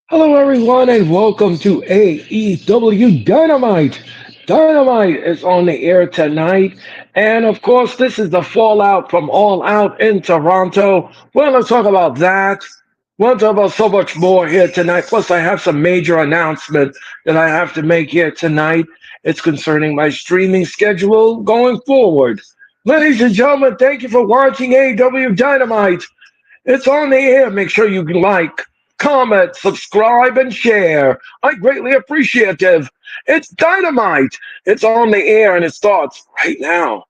Hello, everyone, and welcome to AEW Dynamite. Dynamite is on the air tonight, and of course, this is the fallout from All Out in Toronto. We're going to talk about that. We'll talk about so much more here tonight. Plus, I have some major announcement that I have to make here tonight. It's concerning my streaming schedule going forward. Ladies and gentlemen, thank you for watching AEW Dynamite. It's on the air. Make sure you like, comment, subscribe, and share. I greatly appreciate it. It's dynamite. It's on the air and it starts right now.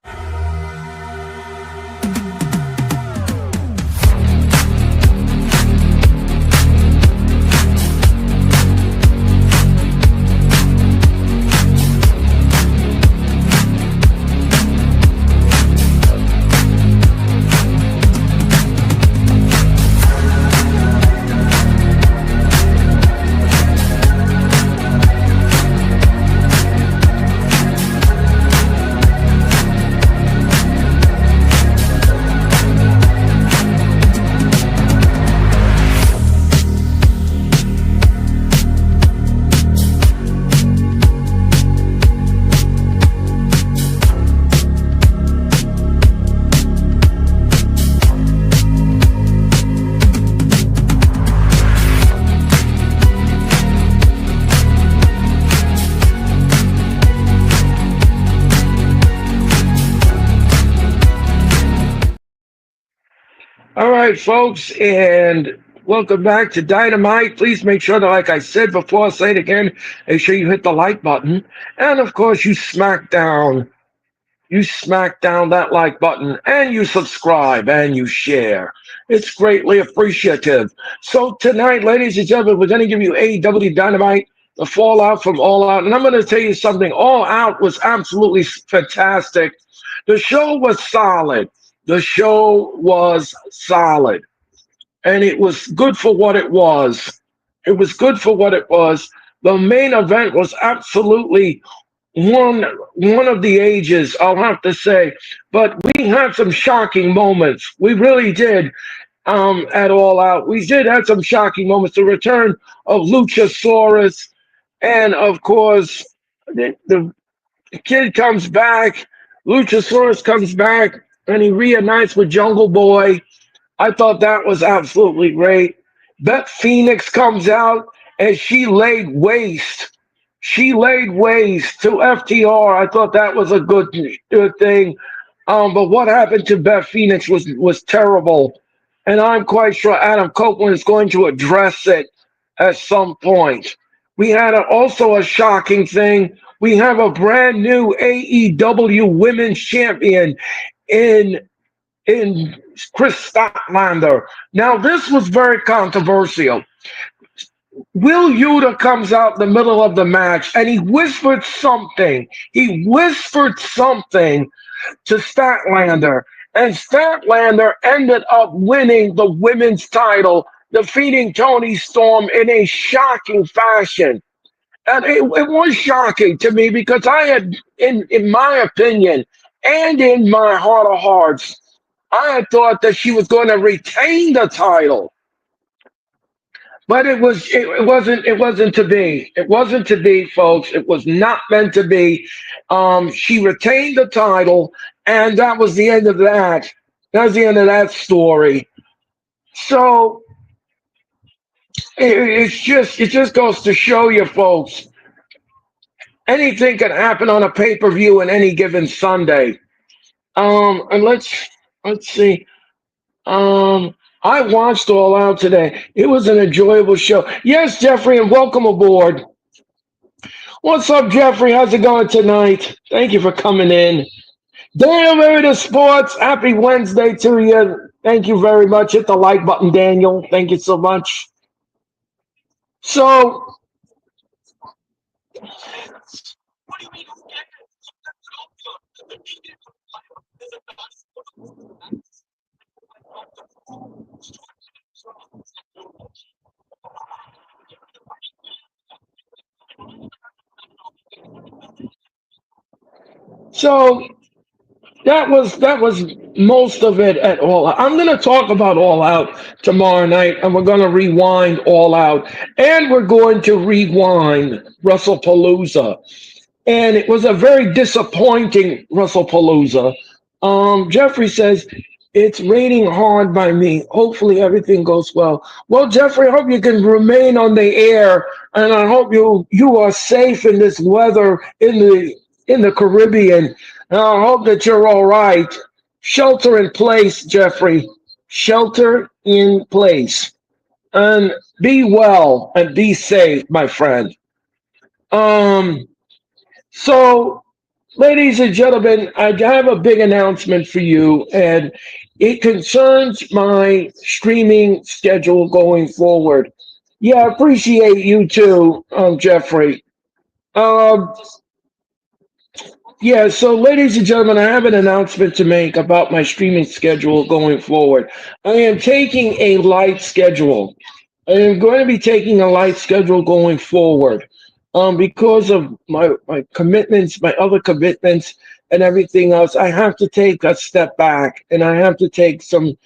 All right, folks, and welcome back to Dynamite. Please make sure that, like I said before, I'll say it again, make sure you hit the like button. And of course, you smack down that like button and you subscribe and you share. It's greatly appreciative. So tonight, ladies and gentlemen, we're going to give you AEW Dynamite, the fallout from All Out. And I'm going to tell you something. All Out was absolutely fantastic. The show was solid. The show was solid. And it was good for what it was. It was good for what it was. The main event was absolutely one of the ages, I'll have to say. But we had some shocking moments. We really did. At All Out, we did have some shocking moments. The return of Luchasaurus, and of course, the kid comes back. Luchasaurus comes back, and he reunites with Jungle Boy. I thought that was absolutely great. Beth Phoenix comes out and she laid waste. She laid waste to FTR. I thought that was a good thing. But what happened to Beth Phoenix was terrible. And I'm quite sure Adam Copeland is going to address it at some point. We had also a shocking thing. We have a brand new AEW Women's Champion in in Chris Statlander. Now, this was very controversial. Will Yuta comes out in the middle of the match and he whispered something. He whispered something to Statlander, and Statlander ended up winning the women's title, defeating Tony Storm in a shocking fashion. And it was shocking to me because I had, in my opinion, and in my heart of hearts, I had thought that she was going to retain the title, but it wasn't to be. It wasn't to be, folks. It was not meant to be. She retained the title, and that was the end of that. That was the end of that story. So it just goes to show you, folks, anything can happen on a pay per view in any given Sunday. And let's see. I watched All Out today. It was an enjoyable show. Yes, Jeffrey, and welcome aboard. What's up, Jeffrey? How's it going tonight? Thank you for coming in. Daniel Merida Sports, happy Wednesday to you. Thank you very much. Hit the like button, Daniel. Thank you so much. So, so that was most of it at All Out. I'm going to talk about All Out tomorrow night, and we're going to rewind All Out, and we're going to rewind WrestlePalooza. And it was a very disappointing WrestlePalooza. Jeffrey says it's raining hard by me. Hopefully everything goes well. Well, Jeffrey, I hope you can remain on the air, and I hope you are safe in this weather in the Caribbean. And I hope that you're all right. Shelter in place, Jeffrey. Shelter in place, and be well and be safe, my friend. Um. So, ladies and gentlemen, I have a big announcement for you, and it concerns my streaming schedule going forward. Yeah, I appreciate you too, Jeffrey. Um, yeah, so ladies and gentlemen, I have an announcement to make about my streaming schedule going forward. I am taking a light schedule. I am going to be taking a light schedule going forward. Because of my commitments, my other commitments, and everything else, I have to take a step back, and I have to take some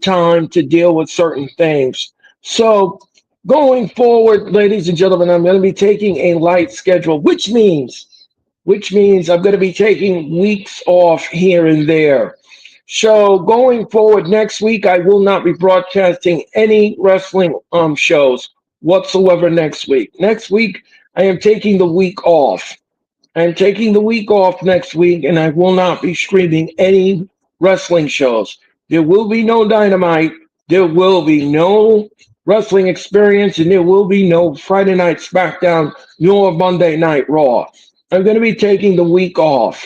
time to deal with certain things. So, going forward, ladies and gentlemen, I'm going to be taking a light schedule, which means I'm going to be taking weeks off here and there. So going forward next week, I will not be broadcasting any wrestling shows whatsoever next week. Next week, I am taking the week off. I am taking the week off next week, and I will not be streaming any wrestling shows. There will be no Dynamite. There will be no wrestling experience, and there will be no Friday Night SmackDown nor Monday Night Raw. I'm going to be taking the week off.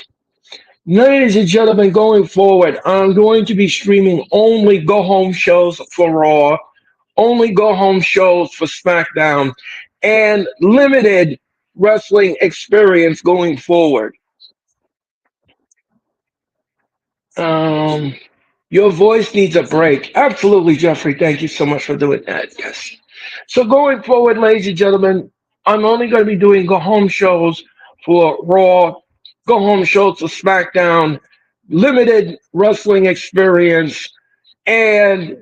Ladies and gentlemen, going forward, I'm going to be streaming only go home shows for Raw, only go home shows for SmackDown, and limited wrestling experience going forward. Um, your voice needs a break. Absolutely, Jeffrey. Thank you so much for doing that. Yes. So going forward, ladies and gentlemen, I'm only going to be doing go home shows for Raw, go home shows for SmackDown, limited wrestling experience, and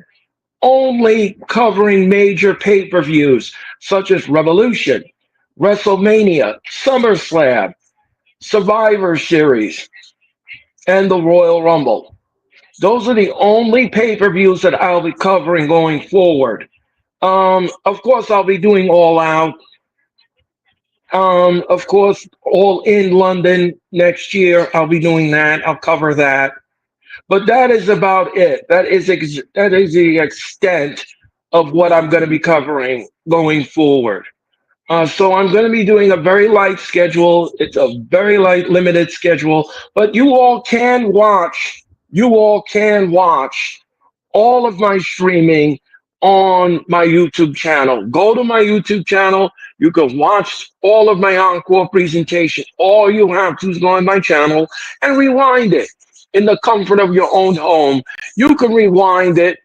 only covering major pay-per-views such as Revolution, WrestleMania, SummerSlam, Survivor Series, and the Royal Rumble. Those are the only pay-per-views that I'll be covering going forward. Of course, I'll be doing All Out. Of course, All in London next year. I'll be doing that. I'll cover that. But that is about it. That is the extent of what I'm going to be covering going forward. So I'm going to be doing a very light schedule. It's a very light, limited schedule. But you all can watch. You all can watch all of my streaming on my YouTube channel. Go to my YouTube channel. You can watch all of my encore presentation. All you have to is go on my channel and rewind it in the comfort of your own home. You can rewind it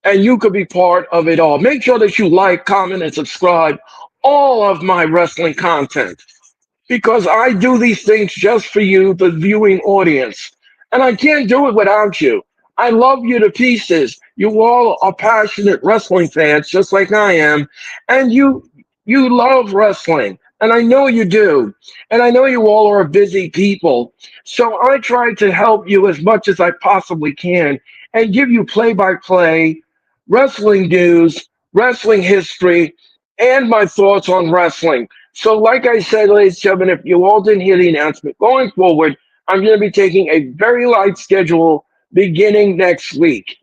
and you could be part of it all. Make sure that you like, comment, and subscribe all of my wrestling content because I do these things just for you, the viewing audience. And I can't do it without you. I love you to pieces. You all are passionate wrestling fans, just like I am, and you love wrestling. And I know you do. And I know you all are busy people. So I try to help you as much as I possibly can and give you play by play, wrestling news, wrestling history, and my thoughts on wrestling. So, like I said, ladies and gentlemen, if you all didn't hear the announcement, going forward, I'm going to be taking a very light schedule beginning next week.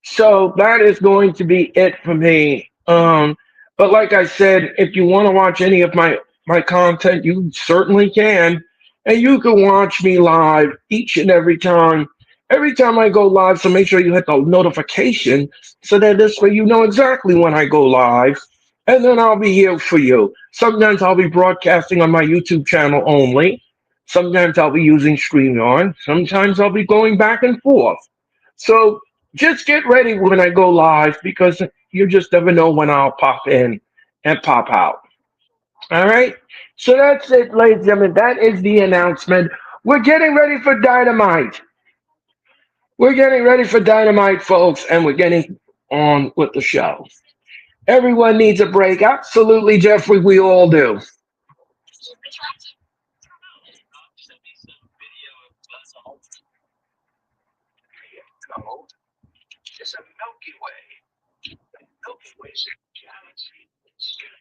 So that is going to be it for me. But like I said, if you want to watch any of my content, you certainly can, and you can watch me live each and every time. Every time I go live, so make sure you hit the notification so that this way you know exactly when I go live, and then I'll be here for you. Sometimes I'll be broadcasting on my YouTube channel only. Sometimes I'll be using StreamYard. Sometimes I'll be going back and forth. So just get ready when I go live because you just never know when I'll pop in and pop out. All right. So that's it, ladies and gentlemen. That is the announcement. We're getting ready for Dynamite. We're getting ready for Dynamite, folks, and we're getting on with the show. Everyone needs a break. Absolutely, Jeffrey, we all do.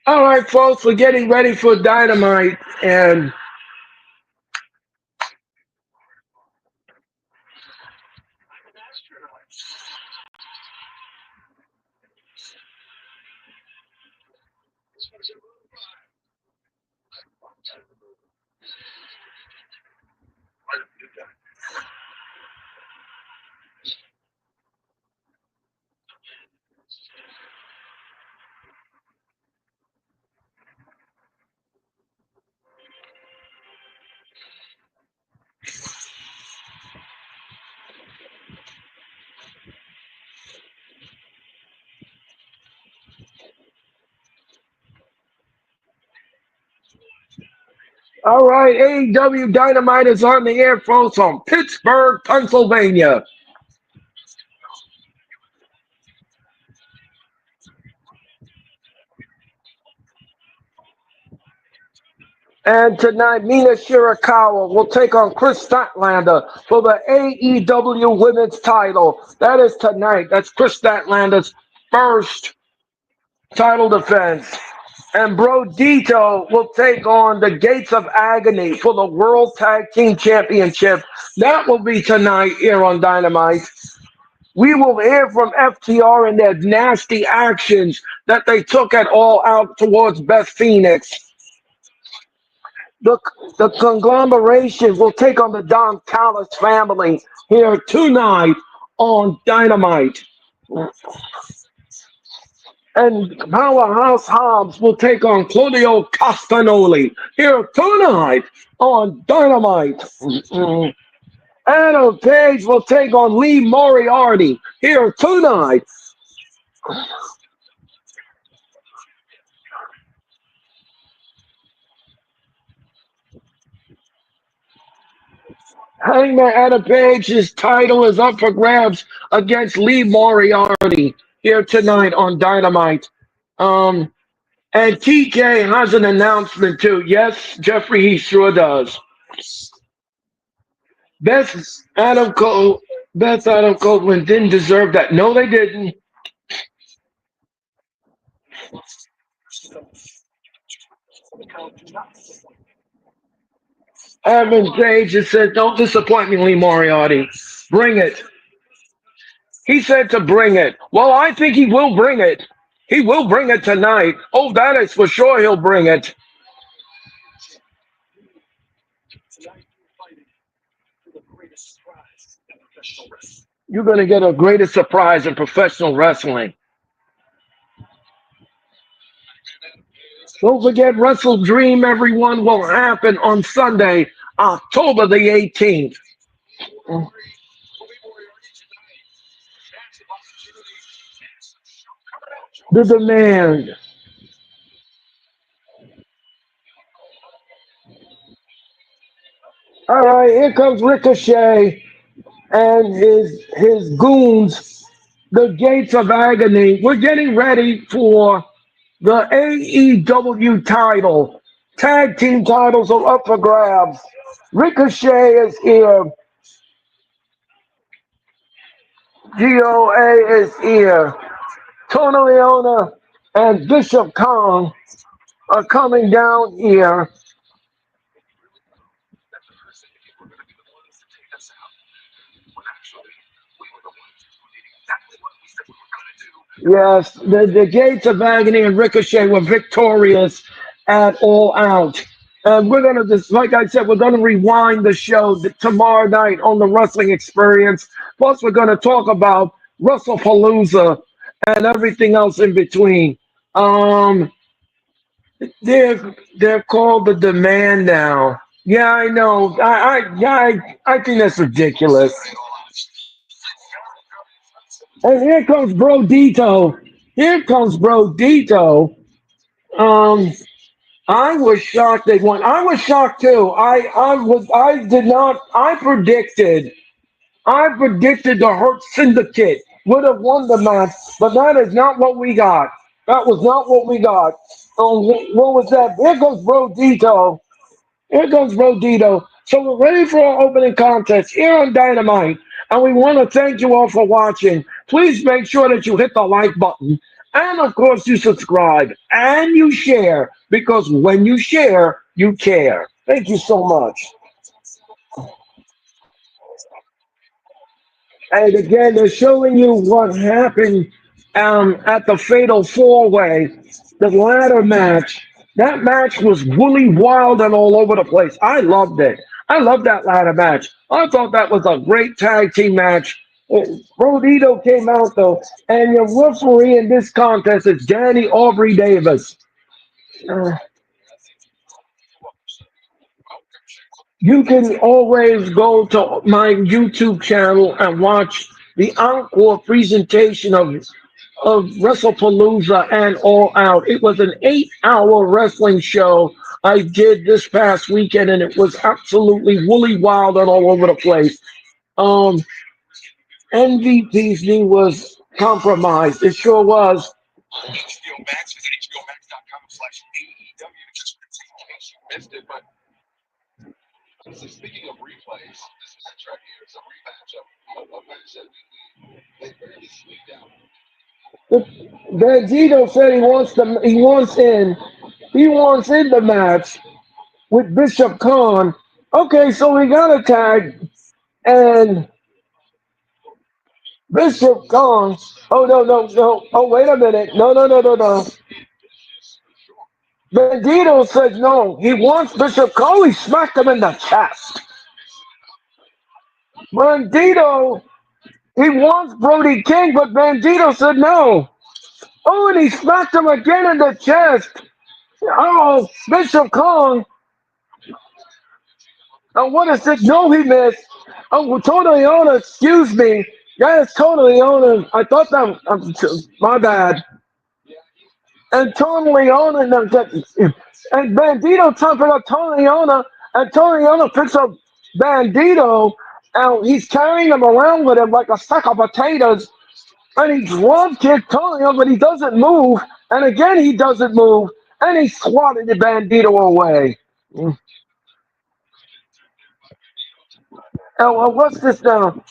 All right, folks, we're getting ready for Dynamite, and all right, AEW Dynamite is on the air, folks, from Pittsburgh, Pennsylvania. And tonight, Mina Shirakawa will take on Chris Statlander for the AEW Women's title. That is tonight. That's Chris Statlander's first title defense. And Bro Dito will take on the Gates of Agony for the World Tag Team Championship. That will be tonight here on Dynamite. We will hear from FTR and their nasty actions that they took at All Out towards Beth Phoenix. The, the conglomeration will take on the Don Callis family here tonight on Dynamite. And Powerhouse Hobbs will take on Claudio Castagnoli here tonight on Dynamite. Adam Page will take on Lee Moriarty here tonight. Hangman Adam Page's title is up for grabs against Lee Moriarty here tonight on Dynamite. And TK has an announcement too. Yes, Jeffrey, he sure does. Beth Adam Cole, Beth Adam Copeland didn't deserve that. No, they didn't. Adam Page just said, "Don't disappoint me, Lee Moriarty. Bring it." He said to bring it. Well, I think he will bring it. He will bring it tonight. Oh, that is for sure. He'll bring it. You're going to get a greatest surprise in professional wrestling. Don't forget, Wrestle Dream, everyone, will happen on Sunday, October the 18th. The demand. All right, here comes Ricochet and his goons, the Gates of Agony. We're getting ready for the AEW title. Tag team titles are up for grabs. Ricochet is here. GOA is here. Tony Leona and Bishop Kong are coming down here. Yes, the Gates of Agony and Ricochet were victorious at All Out. And we're going to, just like I said, we're going to rewind the show tomorrow night on the Wrestling Experience. Plus, we're going to talk about WrestlePalooza and everything else in between. Um, they're called the Demand now. Yeah, I know. I think that's ridiculous. And here comes Bro Dito. Here comes Bro Dito. Um, I was shocked they won. I was shocked too. I did not. I predicted. I predicted the Hurt Syndicate would have won the match, but that is not what we got. That was not what we got. What was that? Here goes Brodito. Here goes Brodito. So we're ready for our opening contest here on Dynamite, and we want to thank you all for watching. Please make sure that you hit the like button, and of course you subscribe and you share, because when you share, you care. Thank you so much. And again, they're showing you what happened at the Fatal Four Way, the ladder match. That match was woolly, wild, and all over the place. I loved it. I loved that ladder match. I thought that was a great tag team match. Rodito came out though, and your referee in this contest is Danny Aubrey Davis. Uh, You can always go to my YouTube channel and watch the encore presentation of WrestlePalooza and All Out. It was an 8 hour wrestling show I did this past weekend, and it was absolutely woolly wild and all over the place. Um, MVP's knee was compromised. It sure was. Bandito said he wants in the match with Bishop Khan. Okay, so we got a tag, and Bishop Khan. Oh no no no! Oh wait a minute! No no no no no! Bandito said no. He wants Bishop Khan. He smacked him in the chest. Bandito. He wants Brody King, but Bandito said no. Oh, and he smacked him again in the chest. Oh, Bishop Khan. Oh, what is it? No, he missed. Oh, well, totally on. Excuse me. Yes, totally on. I thought that. My bad. And Tony Leona and Bandito trumping up Tony Leona, and Tony Leona picks up Bandito, and he's carrying him around with him like a sack of potatoes, and he drop kicked Tony Leona, but he doesn't move, and again he doesn't move, and he swatted the Bandito away. And what's this now?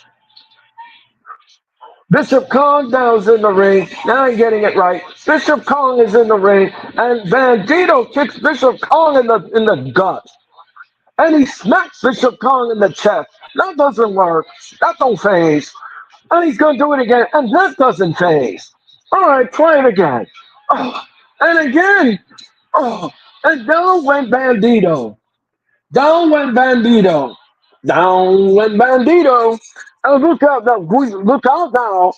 Bishop Kong now is in the ring. Now I'm getting it right. Bishop Kong is in the ring, and Bandito kicks Bishop Kong in the gut, and he smacks Bishop Kong in the chest. That doesn't work. That don't phase. And he's gonna do it again, and that doesn't phase. All right, try it again. Oh, and again. Oh, and down went Bandito. Down went Bandito. Down went Bandito. And look out now. Look out now.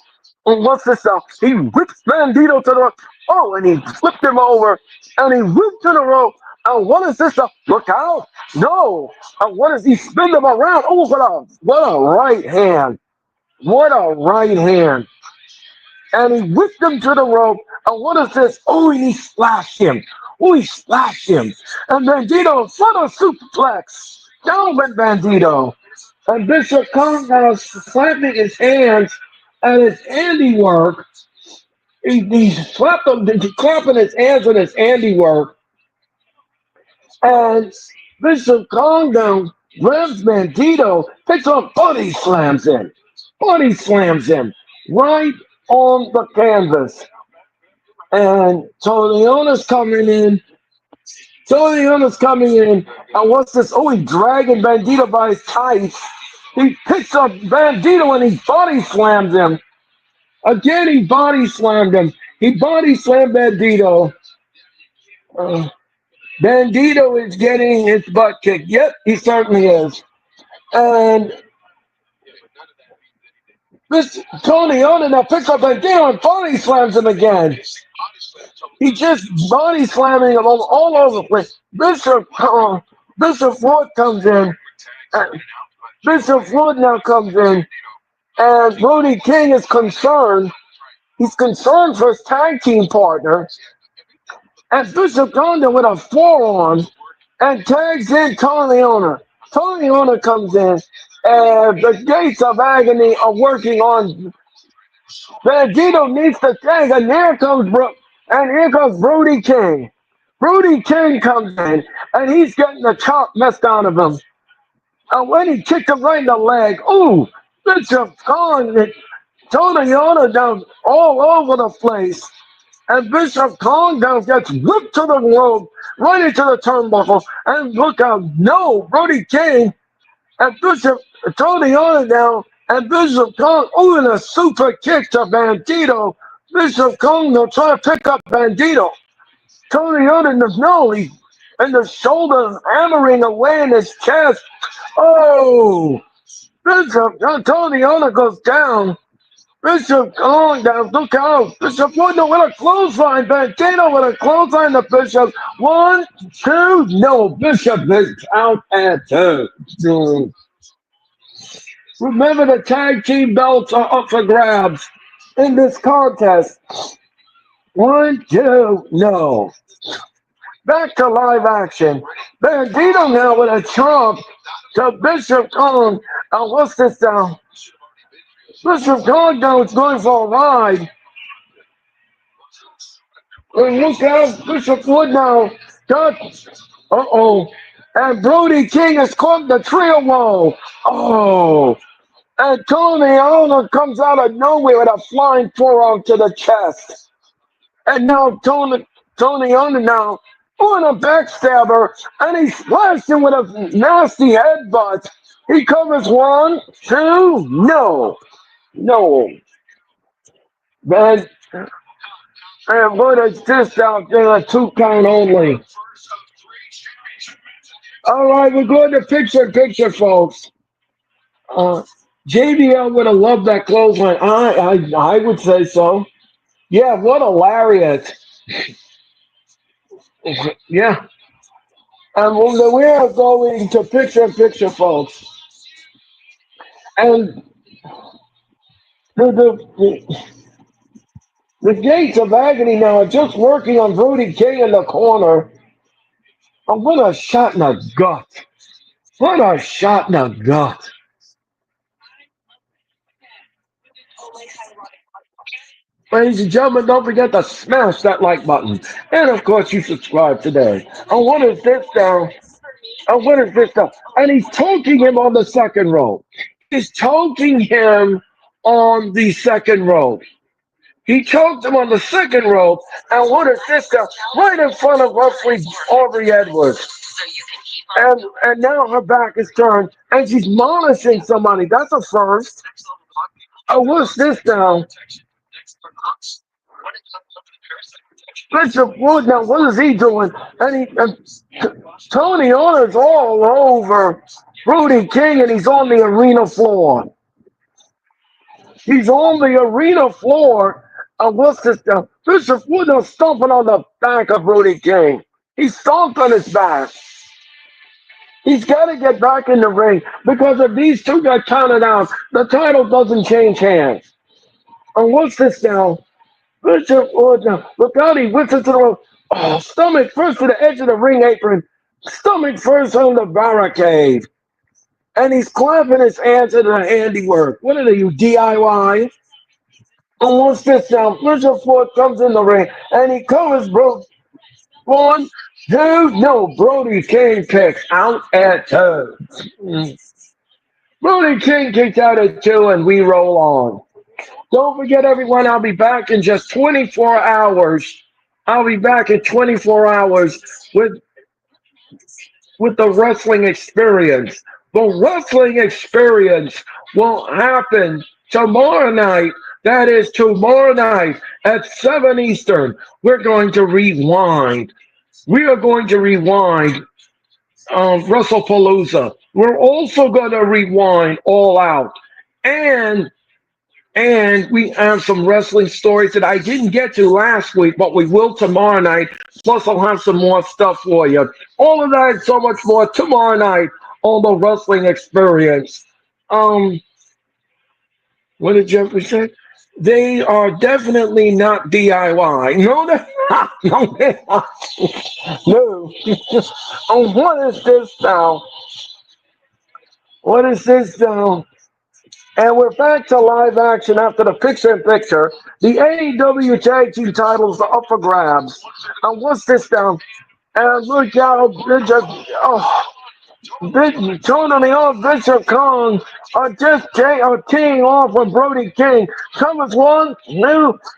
And what's this now? He whips Bandito to the rope. Oh, and he flipped him over. And he whipped to the rope. And what is this now? Look out. No. And what is he spin him around? Oh, what a right hand. What a right hand. And he whipped him to the rope. And what is this? Oh, and he splashed him. Oh, he splashed him. And Bandito, what a suplex. Down went Bandito. And Bishop Kong now slapping his hands at his handiwork. He slapped him, clapping his hands at his handiwork. And Bishop Kong now grabs Bandito, picks up, body slams him. Body slams him right on the canvas. And Toliona's coming in. Toliona's coming in. And what's this? Oh, he's dragging Bandito by his tights. He picks up Bandito and he body slams him. Again, he body slammed him. He body slammed Bandito. Bandito is getting his butt kicked. Yep, he certainly is. And this Tony Oda now picks up Bandito and body slams him again. He just body slamming him all over the place. Bishop Wood comes in. Bishop Wood now comes in. And Brody King is concerned. He's concerned for his tag team partner. And Bishop Condon with a forearm and tags in Tony Leona. Tony Leona comes in. And the gates of agony are working on. Bandito needs to tag, and here comes Brody King. Brody King comes in, and he's getting the chop messed out of him. And when he kicked him right in the leg, ooh, Bishop Khan Tony Yoda down all over the place. And Bishop Khan down gets whipped to the rope, right into the turnbuckle. And look out, no, Brody King and Bishop Tony Yoda down. And Bishop Kong, ooh, and a super kick to Bandito. Bishop Kong will try to pick up Bandito. Tony Yoda in the nose, and the shoulders hammering away in his chest. Oh, Bishop Tony Yoda goes down. Bishop going down. Look out. Bishop Woodner with a clothesline. Bandito with a clothesline to Bishop. 1, 2. No, Bishop is out at 2. Remember, the tag team belts are up for grabs in this contest. 1, 2. No. Back to live action. Bandito now with a trump to Bishop Kong. And what's this down? Bishop Kong now is going for a ride. And look out, Bishop Wood now. Uh-oh. And Brody King has caught the trio wall. Oh. And Tony Arnold comes out of nowhere with a flying forearm to the chest. And now Tony Arnold now on a backstabber, and he's slashing with a nasty headbutt. He covers 1, 2, no. Man, and what is this out there? A 2 count only. All right, we're going to picture, folks. JBL would have loved that clothesline. I would say so. Yeah, what a lariat. Yeah. And we are going to picture, folks. And the gates of agony now are just working on Brody King in the corner. Oh, what a shot in the gut. What a shot in the gut. Ladies and gentlemen, don't forget to smash that like button. And of course, you subscribe today. And what is this now? And he's choking him on the second rope. He's choking him on the second rope. He choked him on the second rope. And what is this now? Right in front of roughly Aubrey Edwards. And now her back is turned. And she's monitoring somebody. That's a first. Oh, what's this now? Bishop Wood now, what is he doing? And Tony Arnold's all over Brody King, and he's on the arena floor. He's on the arena floor. What's this now? Bishop Wood now stomping on the back of Brody King. He stomped on his back. He's got to get back in the ring, because if these two got counted out, the title doesn't change hands. And what's this now? Bishop Wood now. Look out, he whips it to the rope. Oh, stomach first to the edge of the ring apron. Stomach first on the barricade. And he's clapping his hands into the handiwork. What are you, DIY? And what's this now? Bishop Wood comes in the ring, and he covers Brody. 1, 2, no. Brody King kicks out at 2. Brody King kicks out at 2, and we roll on. Don't forget, everyone, I'll be back in just 24 hours. I'll be back in 24 hours with the wrestling experience. The wrestling experience will happen tomorrow night. That is tomorrow night at 7 Eastern. We're going to rewind. We are going to rewind WrestlePalooza. We're also going to rewind All Out. And we have some wrestling stories that I didn't get to last week, but we will tomorrow night. Plus, I'll have some more stuff for you. All of that and so much more tomorrow night on the wrestling experience. What did Jeffrey say? They are definitely not DIY. No, they're not. No, they're not. No. Oh, what is this now? What is this now? And we're back to live action after the picture-in-picture. The AEW Tag Team titles are up for grabs. And what's this now? And look out, they're just, oh, Tony on Bishop Kong are just teeing off with Brody King. Cometh one,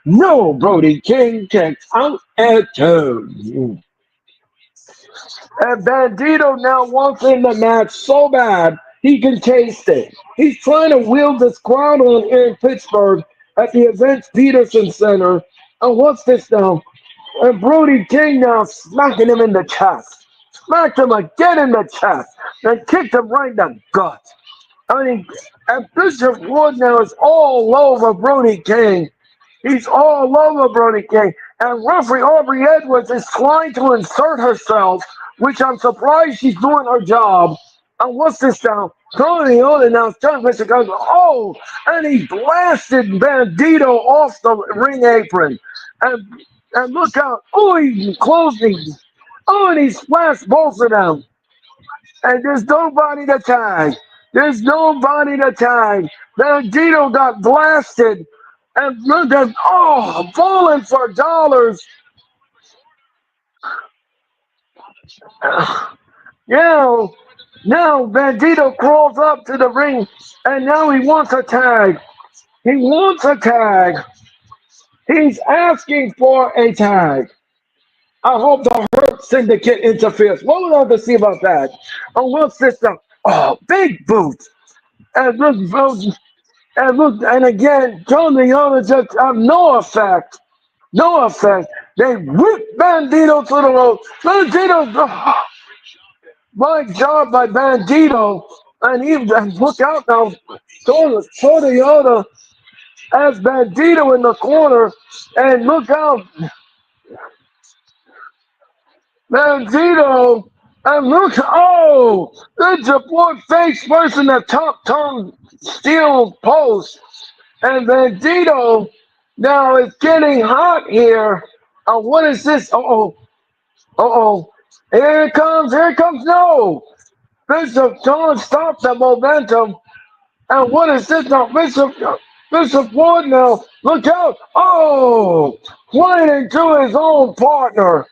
no, Brody King takes out at two. And Bandito now wants in the match so bad he can taste it. He's trying to wield this crowd on here in Pittsburgh at the Events Peterson Center. And what's this now? And Brody King now smacking him in the chest. Smacked him again in the chest. And kicked him right in the gut. I mean, and Bishop Wood now is all over Brody King. He's all over Brody King. And referee Aubrey Edwards is trying to insert herself, which I'm surprised she's doing her job. And what's this now? Tony Oden now turns Mr. Guns. Oh, and he blasted Bandito off the ring apron. And look out. Oh, he closed these. Oh, and he splashed both of them. And there's nobody to tag. There's nobody to tag. Bandito got blasted. And look at, oh, falling for dollars. Now Bandito crawls up to the ring, and now he wants a tag. He wants a tag. He's asking for a tag. I hope the Hurt Syndicate interferes. What would I have to see about that? And what's this stuff? Oh, big boots. And and again, Tony Young just have no effect. No effect. They whip Bandito to the rope. Bandito, oh, my job by Bandito. And look out now. Tony Young has Bandito in the corner. And look out. Bandito. And look, oh, there's a poor face first in the top tongue steel post. And Bandito now is getting hot here. What is this? Uh-oh. Here it comes, no. Bishop John stopped the momentum. And what is this now? Bishop Ward now, look out. Oh, playing into his own partner.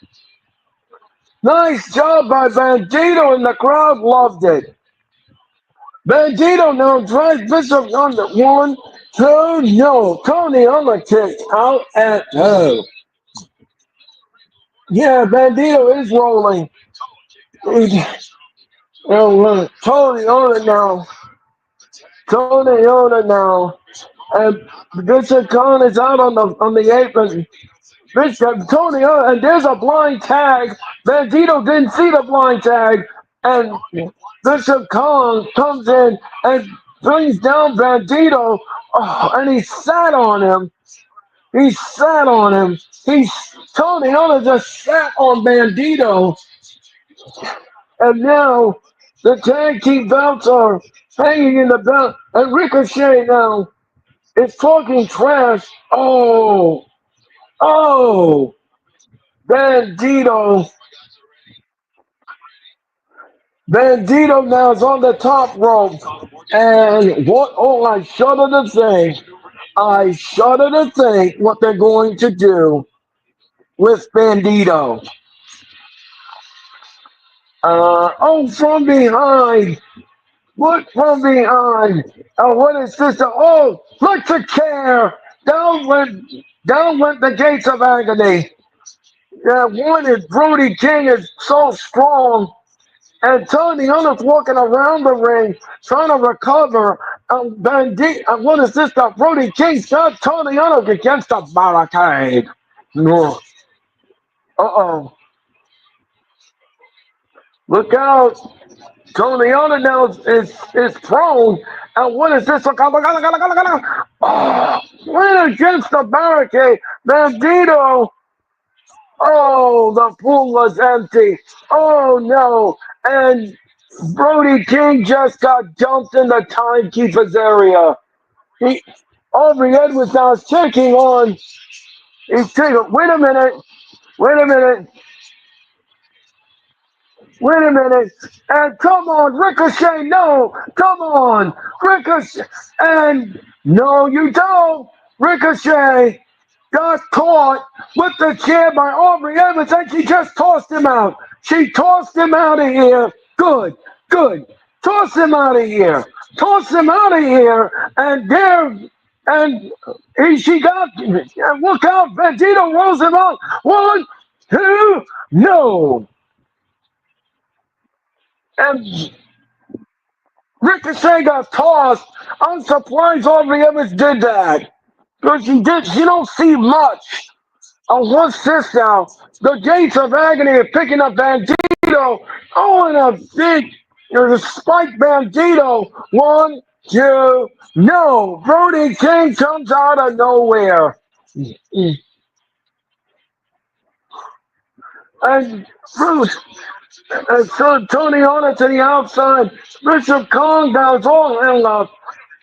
Nice job by Bandito, and the crowd loved it. Bandito now drives Bishop on the 1, 2, no. Tony on the kick out at 2. Yeah, Bandito is rolling. Tony on it now. Tony on it now. And Bishop Khan is out on the apron. Tony on, and there's a blind tag. Bandito didn't see the blind tag. And Bishop Khan comes in and brings down Bandito. Oh, and he sat on him. Tony Hunter just sat on Bandito. And now the tag team belts are hanging in the belt. And Ricochet now is talking trash. Oh, Bandito. Bandito now is on the top rope. And what? Oh, I shudder to think. What they're going to do with Bandito. From behind. Look from behind. What is this? Oh, look to care. Down went the gates of agony. Yeah, one is Brody King is so strong. And Tony Hunter's walking around the ring trying to recover. What is this? Brody King's got Tony Hunter against the barricade. No. Uh-oh. Look out. Tony Hunter now is prone. And what is this? Oh, went against the barricade. Bandito. Oh, the pool was empty. Oh, no. And Brody King just got dumped in the timekeeper's area. Aubrey Edwards now is taking on. Wait a minute. Wait a minute. And come on, Ricochet, no. Come on. Ricochet. And no, you don't. Ricochet got caught with the chair by Aubrey Evans and she just tossed him out. She tossed him out of here. Good, good. Toss him out of here. Toss him out of here. And there, and she got, and look out, Bandito rolls him out. One, two, no. And Ricochet got tossed. I'm surprised Aubrey Evans did that. Because she don't see much. What's this now? The Gates of Agony are picking up Bandito. Oh, and a big, there's a spike Bandito. One, two, no. Brody King comes out of nowhere. And Bruce, and so Tony on it to the outside. Bishop Kong does all hell up.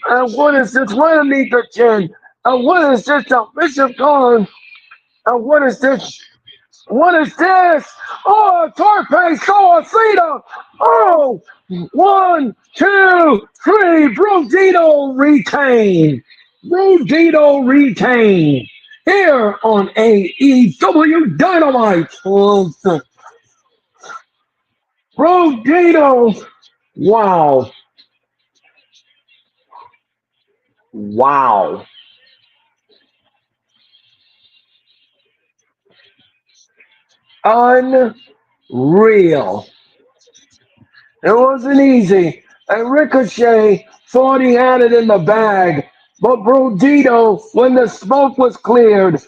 And what is this? Right underneath the chin. And what is this? Bishop Kong. And what is this? What is this? Oh, a Torpe Suicida. Oh, one, two, three. Brodito retain. Brodito retain. Here on AEW Dynamite. Brodito. Wow. Wow. Unreal. It wasn't easy. And Ricochet thought he had it in the bag. But Brodito, when the smoke was cleared,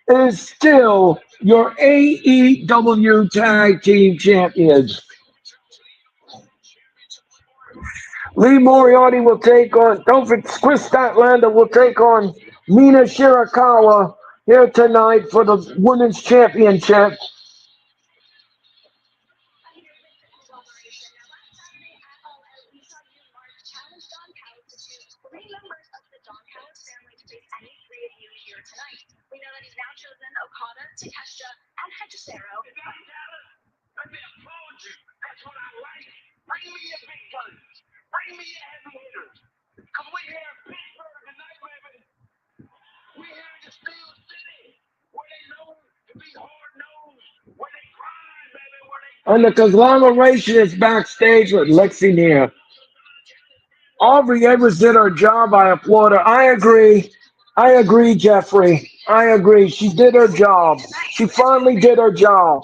is still your AEW Tag Team Champions. Lee Moriarty will take on, don't forget, Chris Statlander will take on Mina Shirakawa here tonight for the Women's Championship. And the conglomeration is backstage with Lexi Neer. Aubrey Edwards did her job. I applaud her. I agree. I agree, Jeffrey. I agree. She did her job. She finally did her job.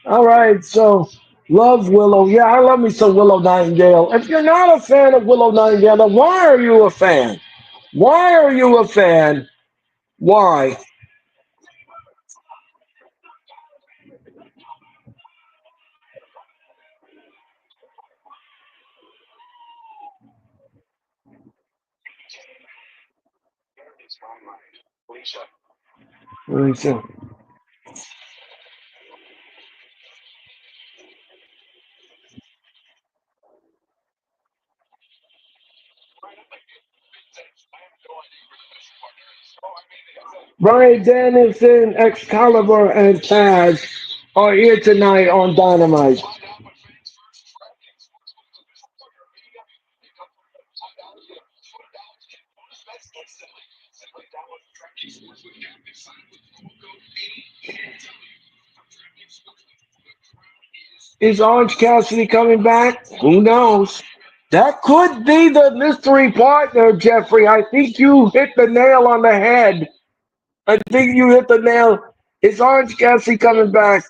All right, so love Willow. Yeah, I love me some Willow Nightingale. If you're not a fan of Willow Nightingale, then why are you a fan? Why are you a fan? Why? Let me see. Brian Danielson, Excalibur, and Taz are here tonight on Dynamite. Is Orange Cassidy coming back? Who knows? That could be the mystery partner, Jeffrey. I think you hit the nail on the head. I think you hit the nail. Is Orange Cassidy coming back?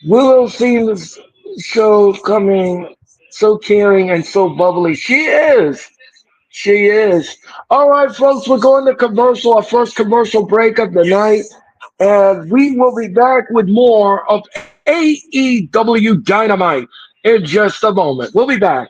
Willow seems so coming, so caring and so bubbly. She is. She is. All right, folks, we're going to commercial, our first commercial break of the night. And we will be back with more of AEW Dynamite in just a moment. We'll be back.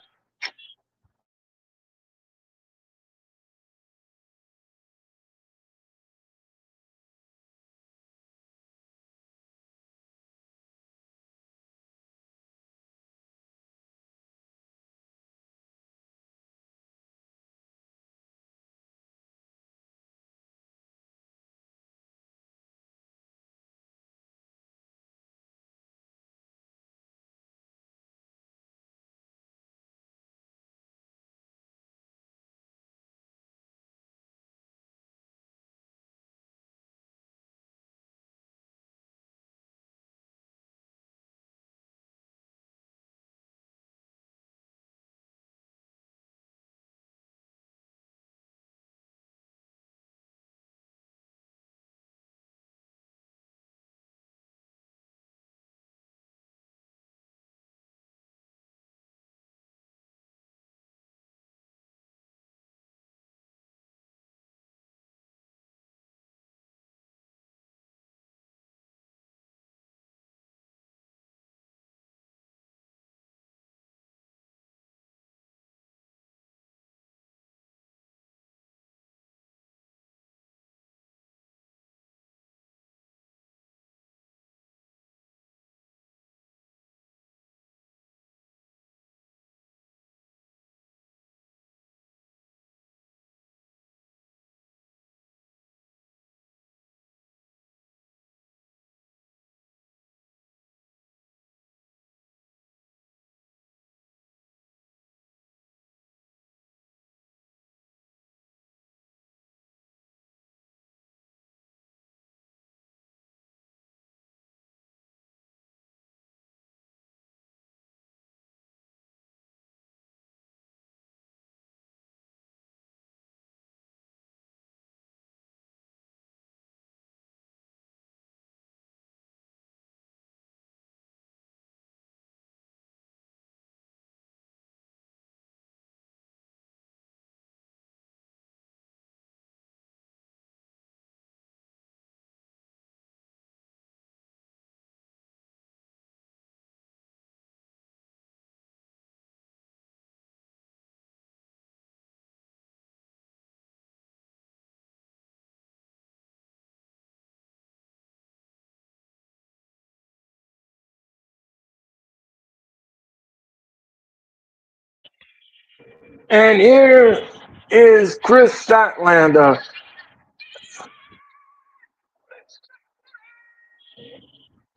And here is Chris Statlander.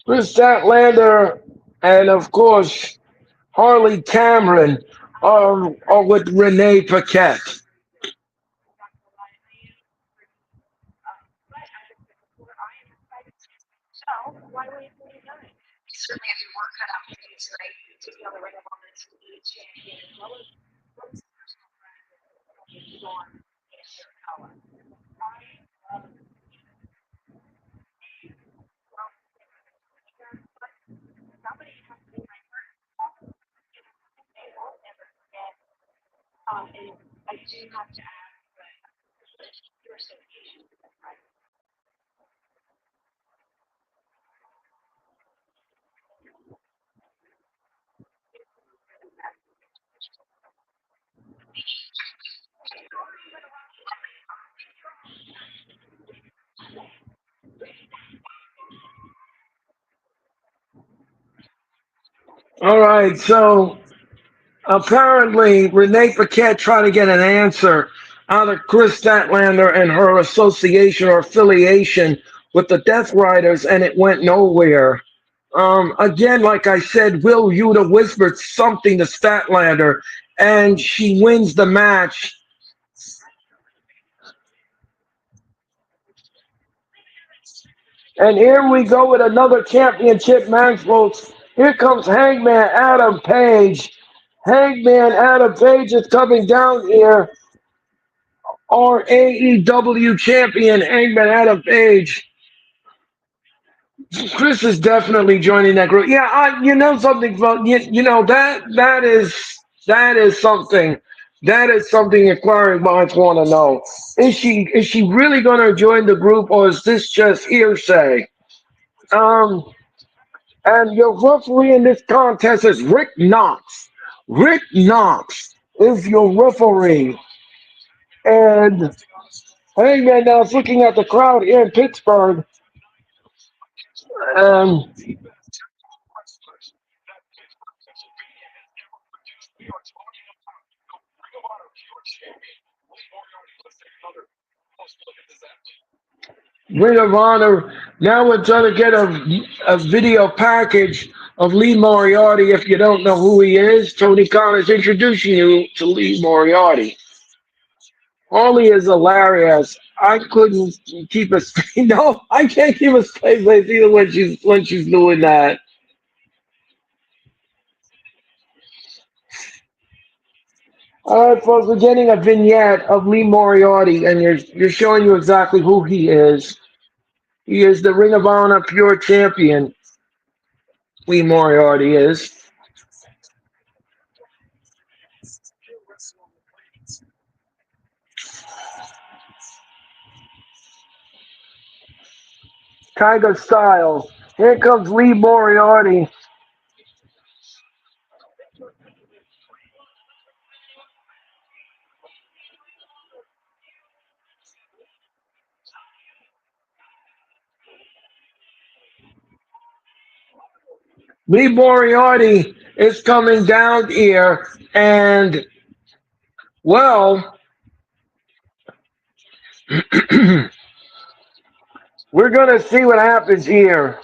Chris Statlander, and of course, Harley Cameron are with Renee Paquette. All right, so apparently Renee Paquette tried to get an answer out of Chris Statlander and her association or affiliation with the Death Riders, and it went nowhere. Again, like I said, Will Yuta whispered something to Statlander, and she wins the match. And here we go with another championship match, folks. Here comes Hangman Adam Page. Hangman Adam Page is coming down here. Our AEW champion, Hangman Adam Page. Chris is definitely joining that group. Yeah, you know something, you know that is something. That is something inquiring minds want to know. Is she really going to join the group, or is this just hearsay? Um, and your referee in this contest is Rick Knox. Rick Knox is your referee, and hey man, now I was looking at the crowd here in Pittsburgh. Um, Ring of Honor. Now we're trying to get a video package of Lee Moriarty. If you don't know who he is, Tony Khan is introducing you to Lee Moriarty. Harley is hilarious. I couldn't keep a straight. No, I can't keep a straight face either when she's doing that. All right, folks, we're getting a vignette of Lee Moriarty, and you're showing you exactly who he is. He is the Ring of Honor Pure Champion. Lee Moriarty is. Tiger Style. Here comes Lee Moriarty. Lee Moriarty is coming down here, and well, we're gonna see what happens here.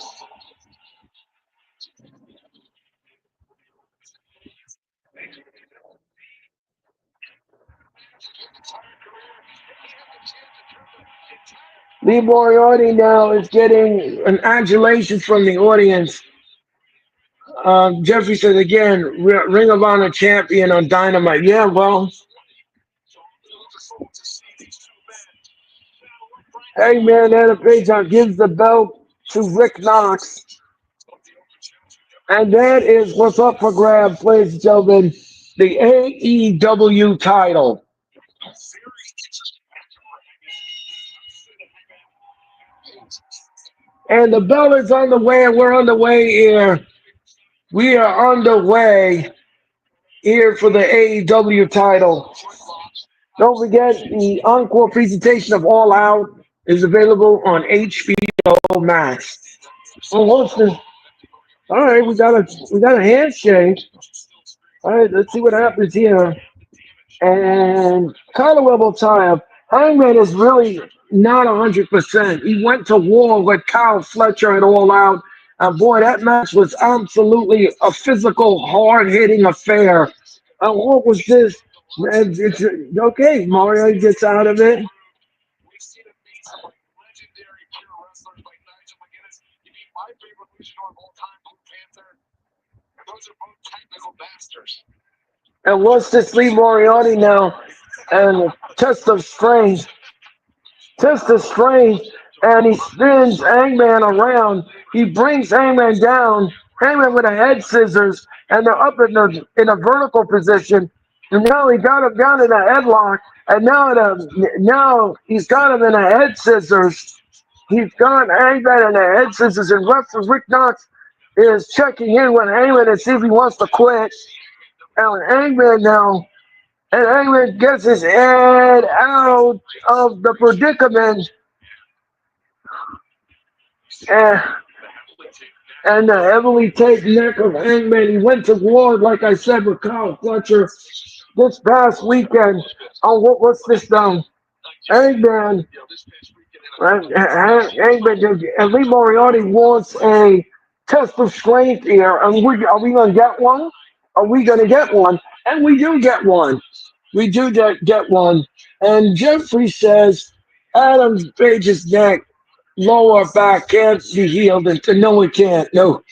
Lee Moriarty now is getting an adulation from the audience. Jeffrey says again, Ring of Honor champion on Dynamite. Yeah, well, hey man, Adam Page gives the belt to Rick Knox. And that is what's up for grabs, ladies and gentlemen. The AEW title. And the belt is on the way, and we're on the way here. We are on the way here for the AEW title. Don't forget the encore presentation of All Out is available on HBO Max. Oh, what's this? All right, we got a handshake. All right, let's see what happens here. And Connor will tie up. Hangman is really not 100%. He went to war with Kyle Fletcher and All Out. And boy, that match was absolutely a physical, hard hitting affair. What was this? It's okay. Mario gets out of it. And what's this Lee Moriarty now? And Test of Strange. Test of Strange. And he spins Hangman around. He brings Hangman down. Hangman with a head scissors. And they're up in a vertical position. And now he got him down in a headlock. And now he's got him in a head scissors. He's got Hangman in a head scissors. And referee Rick Knox is checking in with Hangman to see if he wants to quit. And Hangman now, and Hangman gets his head out of the predicament, and, and the heavily taped neck of Hangman. He went to war, like I said, with Kyle Fletcher this past weekend. Oh, what's this down? Hangman, Hangman, and Lee Moriarty wants a test of strength here. And are we going to get one? Are we going to get one? And we do get one. We do get one. And Jeffrey says Adam Page's neck, lower back can't be healed. And no, it can't. No.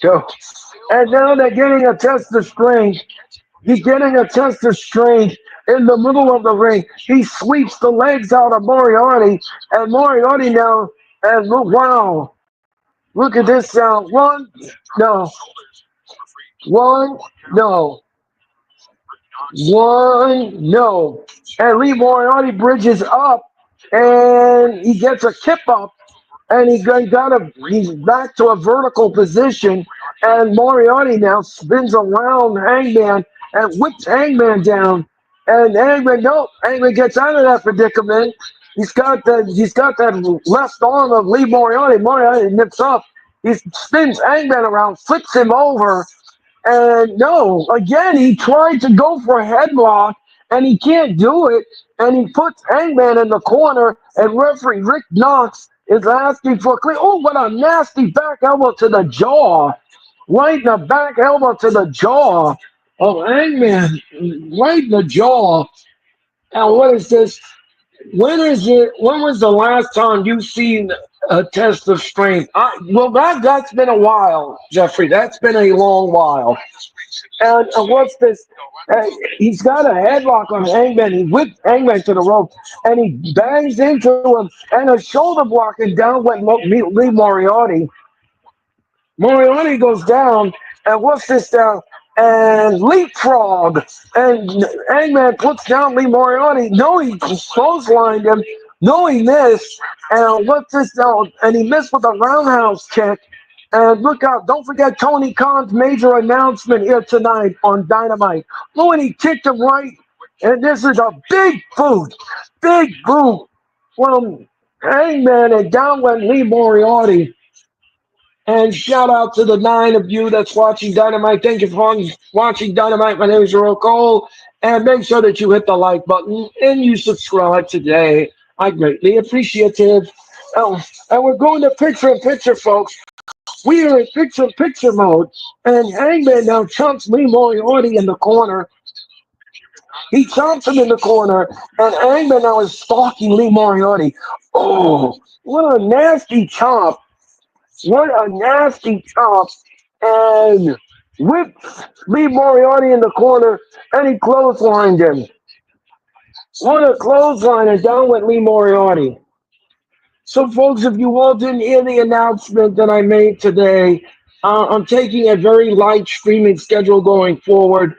No. And now they're getting a test of strength. He's getting a test of strength in the middle of the ring. He sweeps the legs out of Moriarty. And Moriarty now, and look, wow. Look at this sound. One, no. One, no. One, no. And Lee Moriarty bridges up and he gets a kip up and he's back to a vertical position. And Moriarty now spins around Hangman and whips Hangman down. And Hangman, no, Hangman gets out of that predicament. He's got that left arm of Lee Moriarty. Moriarty nips up. He spins Hangman around, flips him over, and no, again, he tried to go for a headlock and he can't do it. And he puts Hangman in the corner, and referee Rick Knox is asking for a clear. Oh, what a nasty back elbow to the jaw. Right in the back elbow to the jaw of Hangman. Right in the jaw. And what is this? When was the last time you seen a test of strength? That's been a while, Jeffrey. That's been a long while. And what's this? Uh, he's got a headlock on Hangman. He whips Hangman to the rope, and he bangs into him, and a shoulder block, and down went Lee Moriarty. Moriarty goes down, and what's this down? And leapfrog, and Hangman puts down Lee Moriarty. No, he clotheslined him. No, he missed. And what's this down? And he missed with a roundhouse kick. And look out, don't forget Tony Khan's major announcement here tonight on Dynamite. Oh, and he kicked him right. And this is a big boot from Hangman, and down went Lee Moriarty. And shout out to the 9 of you that's watching Dynamite. Thank you for watching Dynamite. My name is Earl Cole. And make sure that you hit the like button and you subscribe today. I greatly appreciate it. Oh, and we're going to picture-in-picture, folks. We are in picture-in-picture mode. And Hangman now chomps Lee Moriarty in the corner. He chomps him in the corner. And Hangman now is stalking Lee Moriarty. Oh, what a nasty chomp. What a nasty chomp. And whips Lee Moriarty in the corner, and he clotheslined him. What a clothesline, and down went Lee Moriarty. So, folks, if you all didn't hear the announcement that I made today, I'm taking a very light streaming schedule going forward.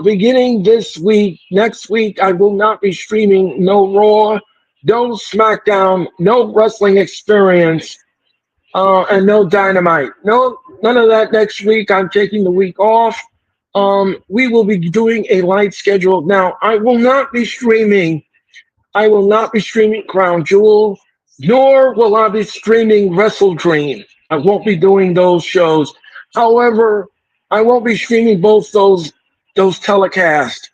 Beginning this week, next week, I will not be streaming no Raw, no SmackDown, no Wrestling Experience, and no Dynamite. No, none of that next week. I'm taking the week off. We will be doing a light schedule. Now, I will not be streaming Crown Jewel, nor will I be streaming Wrestle Dream. I won't be doing those shows. However, I won't be streaming both those telecasts.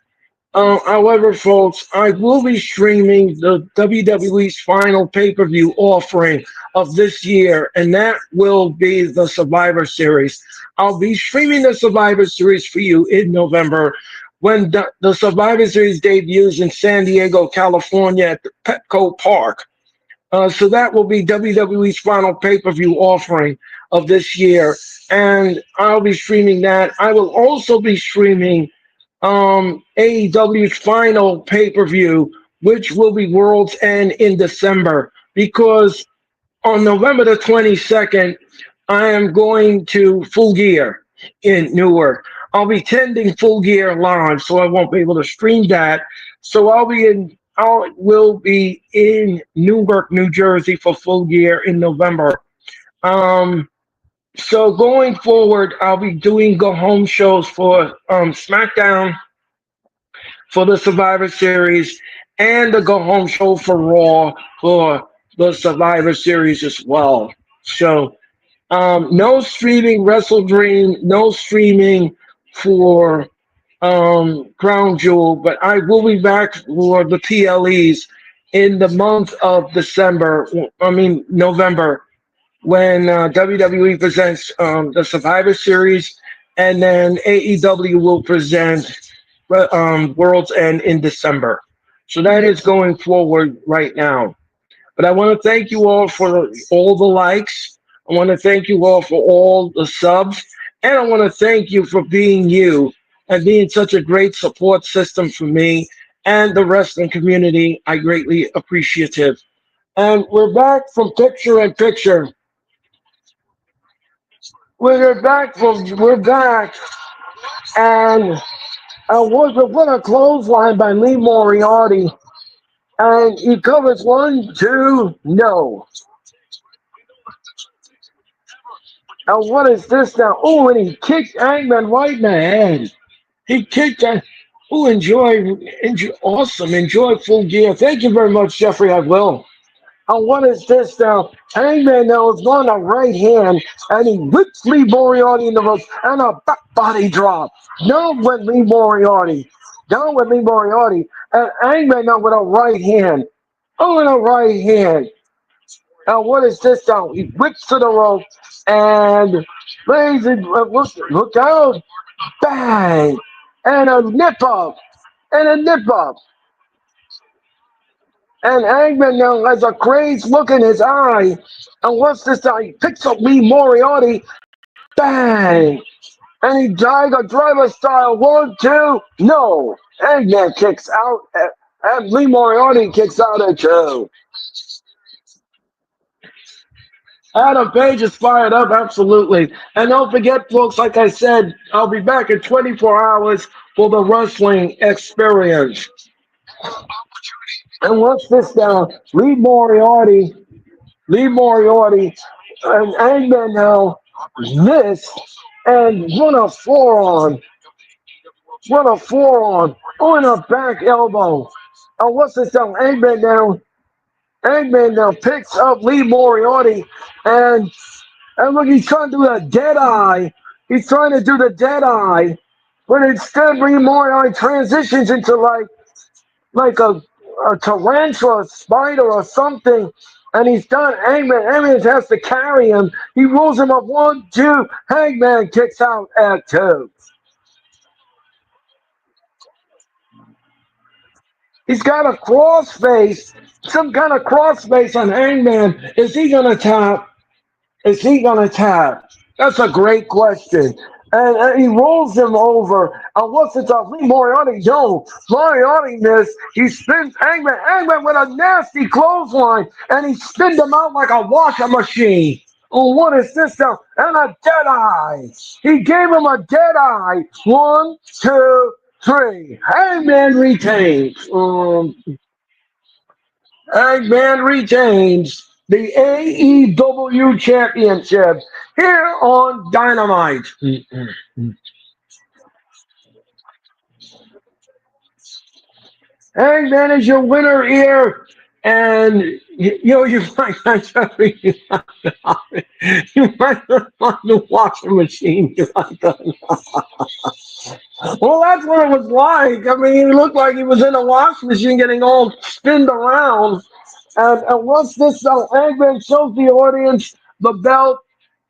However, folks, I will be streaming the WWE's final pay-per-view offering of this year, and that will be the Survivor Series. I'll be streaming the Survivor Series for you in November when the Survivor Series debuts in San Diego, California at the Petco Park. So that will be WWE's final pay-per-view offering of this year, and I'll be streaming that. I will also be streaming AEW's final pay-per-view, which will be World's End in December, because on November the 22nd, I am going to Full Gear in Newark. I'll be tending Full Gear live, so I won't be able to stream that. So I will be in Newark, New Jersey for Full Gear in November. So going forward, I'll be doing go-home shows for SmackDown, for the Survivor Series, and the go-home show for Raw for the Survivor Series as well. So no streaming Wrestle Dream, no streaming for Crown Jewel, but I will be back for the PLEs in the month of November, when WWE presents the Survivor Series, and then AEW will present World's End in December. So that is going forward right now. But I want to thank you all for all the likes. I want to thank you all for all the subs. And I want to thank you for being you and being such a great support system for me and the wrestling community. I greatly appreciate it. And we're back from picture in picture. We're back, and What a clothesline by Lee Moriarty. And he covers one, two, no. And what is this now? Oh, and he kicked Hangman right in the head. He kicked that. Oh, enjoy, awesome, enjoy full gear. Thank you very much, Jeffrey. I will. And what is this now? Hangman now is on the right hand, and he whips Lee Moriarty in the ropes, and a back body drop. Down with Lee Moriarty. Down with Lee Moriarty. And Hangman now with a right hand. Oh, and a right hand. Now, what is this now? He whips to the rope, and look out. Bang! And a nip up. And a nip up. And Hangman now has a crazed look in his eye. And what's this now? He picks up Lee Moriarty. Bang! And he died a driver style. One, two, no. Hangman kicks out. And Lee Moriarty kicks out at two. Adam Page is fired up, absolutely. And don't forget, folks, like I said, I'll be back in 24 hours for the wrestling experience. And what's this now? Lee Moriarty, and Hangman now missed, and what a forearm, on a back elbow. And what's this now? Hangman now picks up Lee Moriarty, and look, he's trying to do the dead eye. He's trying to do the dead eye, but instead Lee Moriarty transitions into like a tarantula, a spider, or something. And he's done. Hangman has to carry him. He rolls him up one, two. Hangman kicks out at two. He's got a crossface, some kind of crossface on Hangman. Is he gonna tap? Is he gonna tap? That's a great question. And he rolls him over. And what's it up? Lee Moriarty, no. Moriarty missed. He spins Hangman with a nasty clothesline. And he spins him out like a washing machine. Oh, what is this now? And a dead eye. He gave him a dead eye. One, two, three. Hangman retains the AEW Championship here on Dynamite. Hangman is your winner here. And you might not you might not find the washing machine. You might not. Well, that's what it was like. I mean, he looked like he was in a washing machine getting all spinned around. And once this Hangman shows the audience the belt,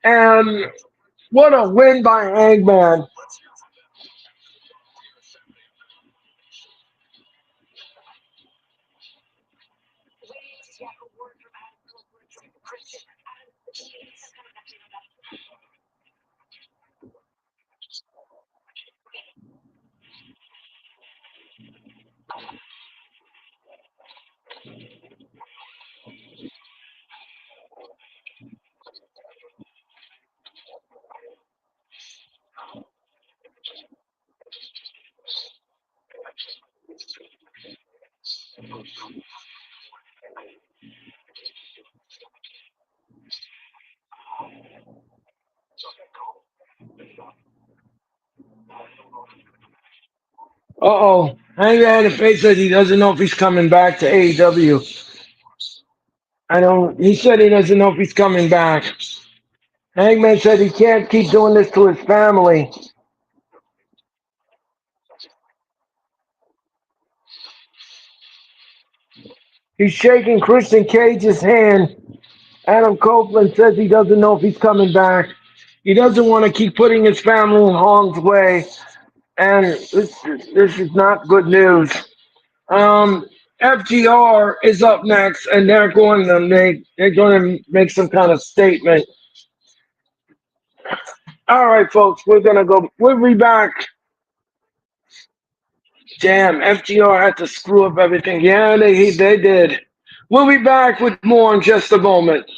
and what a win by Hangman. Uh-oh. Hangman Page says he doesn't know if he's coming back to AEW. I don't. He said he doesn't know if he's coming back. Hangman said he can't keep doing this to his family. He's shaking Christian Cage's hand. Adam Copeland says he doesn't know if he's coming back. He doesn't want to keep putting his family in harm's way. And this is not good news. FGR is up next, and they're going to make some kind of statement. All right, folks, we're gonna go. We'll be back. Damn, FGR had to screw up everything. Yeah, they did. We'll be back with more in just a moment.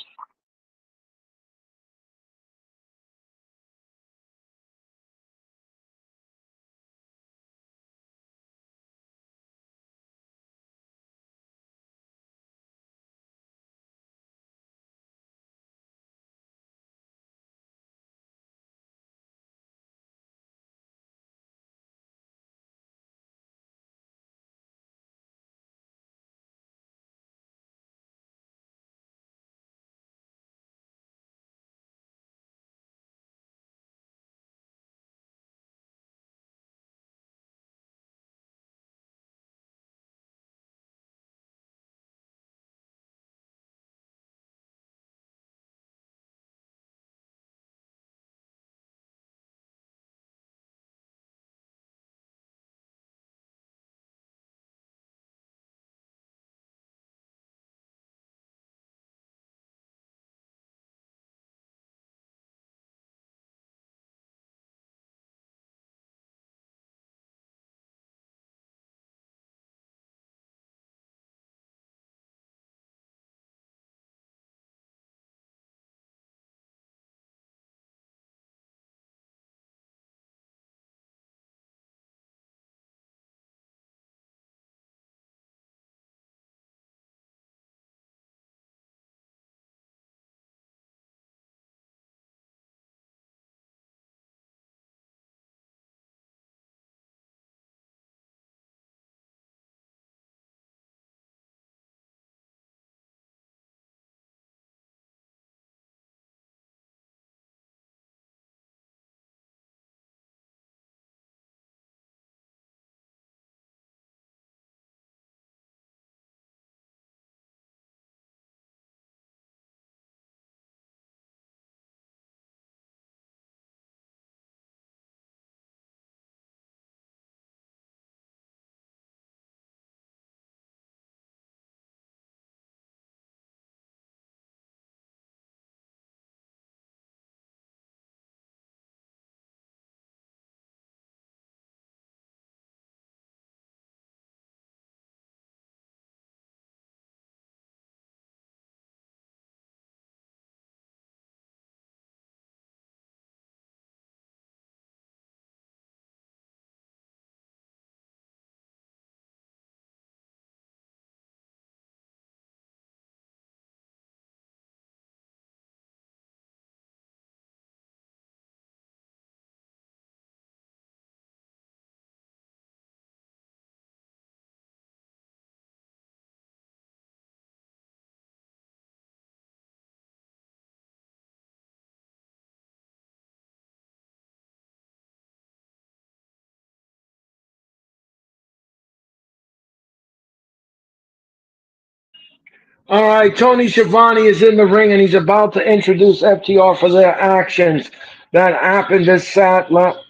All right, Tony Schiavone is in the ring and he's about to introduce FTR for their actions that happened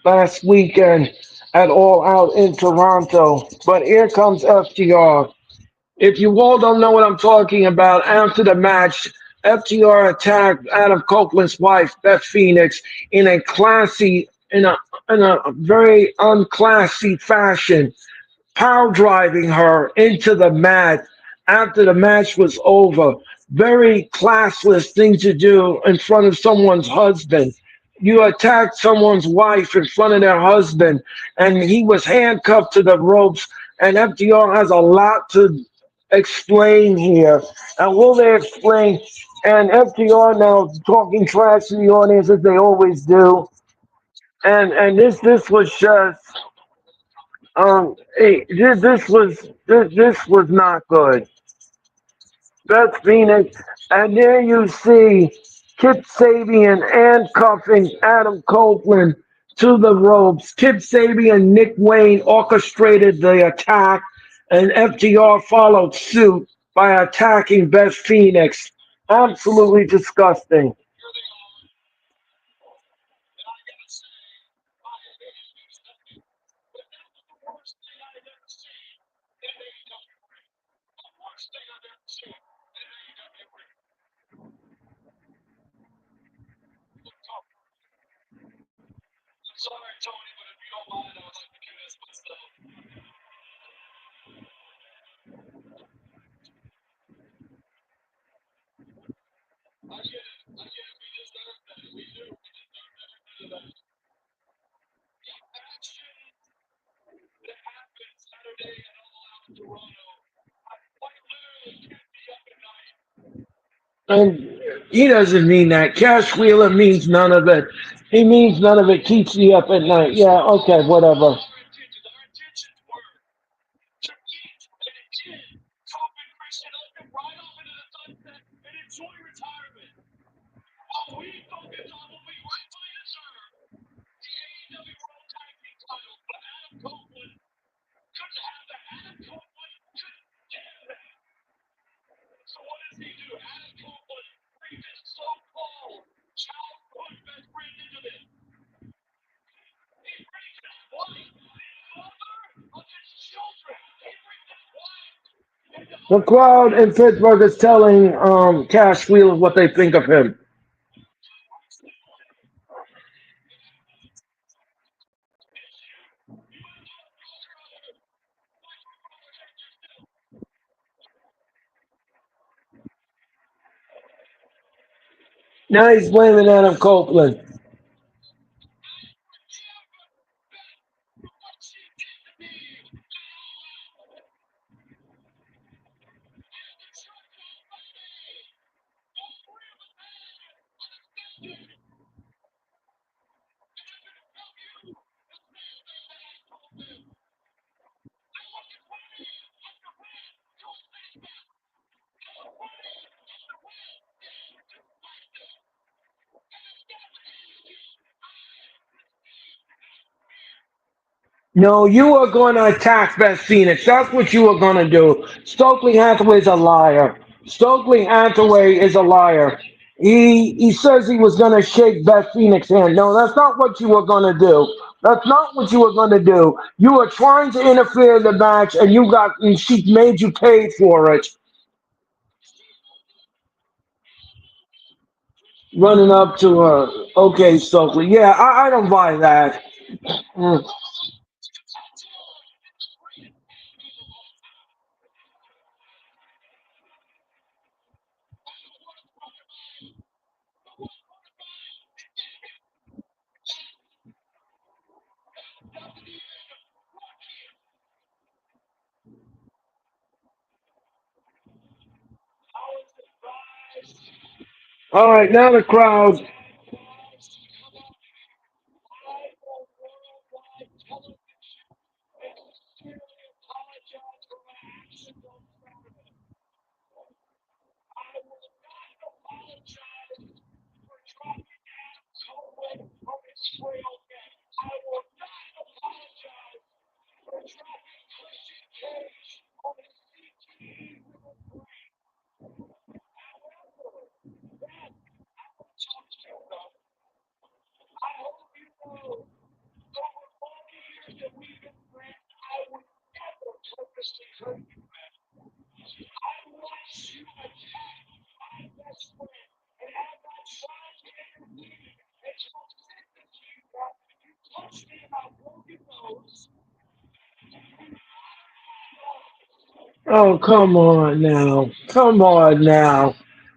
last weekend at All Out in Toronto. But here comes FTR. If you all don't know what I'm talking about, after the match, FTR attacked Adam Copeland's wife, Beth Phoenix, in a very unclassy fashion, power driving her into the mat after the match was over. Very classless thing to do in front of someone's husband. You attacked someone's wife in front of their husband, and he was handcuffed to the ropes. And FDR has a lot to explain here. And will they explain? And FDR now talking trash to the audience as they always do. And this was just this was not good. Beth Phoenix, and there you see Kip Sabian handcuffing Adam Copeland to the ropes. Kip Sabian, Nick Wayne orchestrated the attack, and FTR followed suit by attacking Beth Phoenix. Absolutely disgusting. And he doesn't mean that. Cash Wheeler means none of it. He means none of it keeps me up at night. Yeah, okay, whatever. The crowd in Pittsburgh is telling Cash Wheeler what they think of him. Now he's blaming Adam Copeland. No, you are going to attack Beth Phoenix. That's what you are going to do. Stokely Hathaway's a liar. Stokely Hathaway is a liar. He says he was going to shake Beth Phoenix's hand. No, that's not what you were going to do. That's not what you were going to do. You were trying to interfere in the match, and she made you pay for it. Running up to her. Okay, Stokely. Yeah, I don't buy that. Mm. All right, now the crowd. Oh, come on now. Come on now.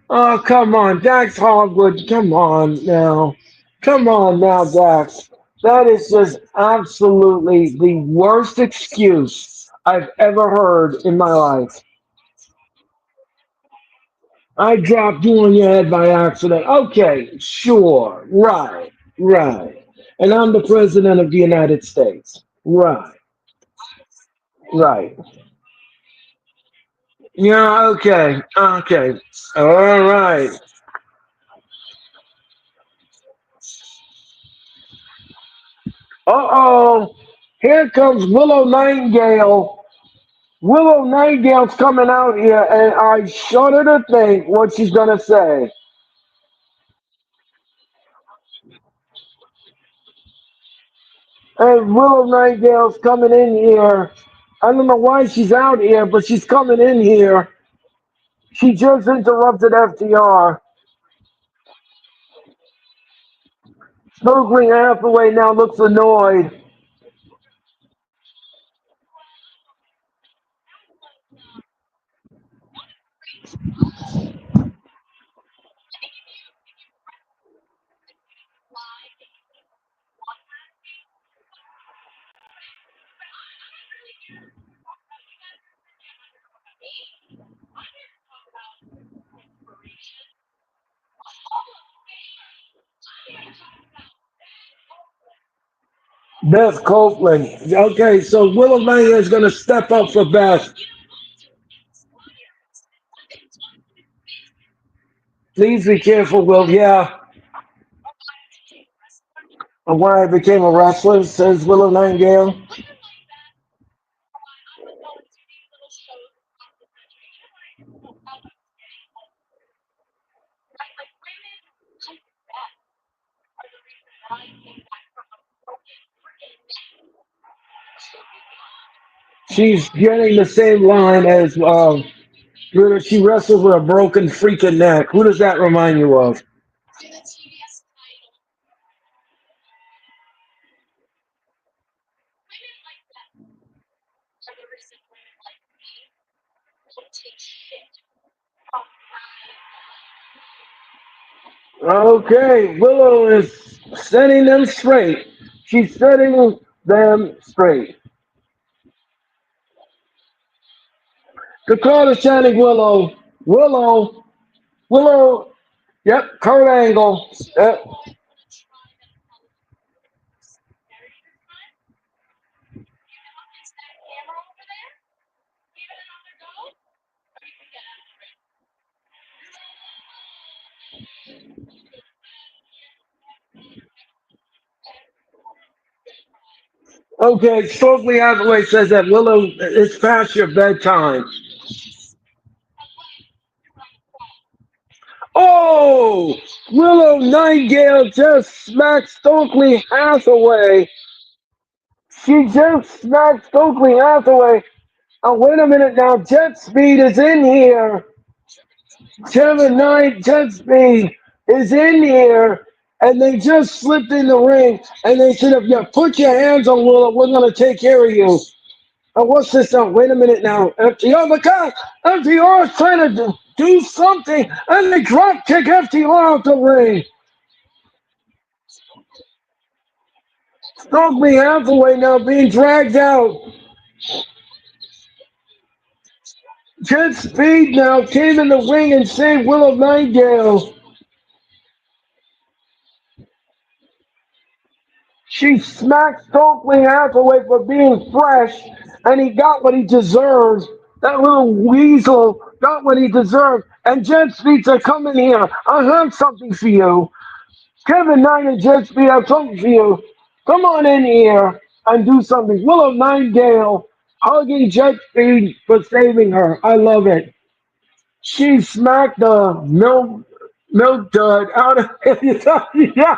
Oh, come on. Dax Hogwood, come on now. Come on now, Dax. That is just absolutely the worst excuse I've ever heard in my life. I dropped you on your head by accident. Okay, sure. Right, right. And I'm the President of the United States. Right, right. Yeah, okay, okay. All right. Uh-oh. Here comes Willow Nightingale. Willow Nightingale's coming out here, and I shudder to think what she's going to say. And Willow Nightingale's coming in here. I don't know why she's out here, but she's coming in here. She just interrupted FTR. Stokely Hathaway now looks annoyed. Beth Copeland. Okay, so Willow Nightingale is going to step up for Beth. Please be careful, Will. Yeah. Why I became a wrestler, says Willow Nightingale. She's getting the same line as she wrestled with a broken freaking neck. Who does that remind you of? Okay, Willow is setting them straight. She's setting them straight. The crowd is chanting Willow, Willow, Willow. Yep, Kurt Angle. Yep. Okay, Stokely Hathaway says that Willow, it's past your bedtime. Oh, Willow Nightingale just smacked Stokely Hathaway. She just smacked Stokely Hathaway. Oh, wait a minute now. Jet Speed is in here. Kevin Knight, Jet Speed is in here. And they just slipped in the ring. And they said, if you put your hands on Willow, we're going to take care of you. Oh, what's this? Wait a minute now. FTR, my God. FTR is trying to do something. And they drop kick FTR out the ring. Stokely Hathaway now being dragged out. Jet Speed now came in the ring and saved Willow Nightingale. She smacked Stokely Hathaway for being fresh, and he got what he deserved. That little weasel got what he deserved. And Jet Speed said, come in here. I have something for you. Kevin Knight and Jet Speed have something for you. Come on in here and do something. Willow Nightingale hugging Jet Speed for saving her. I love it. She smacked the milk dud out of him. Yeah.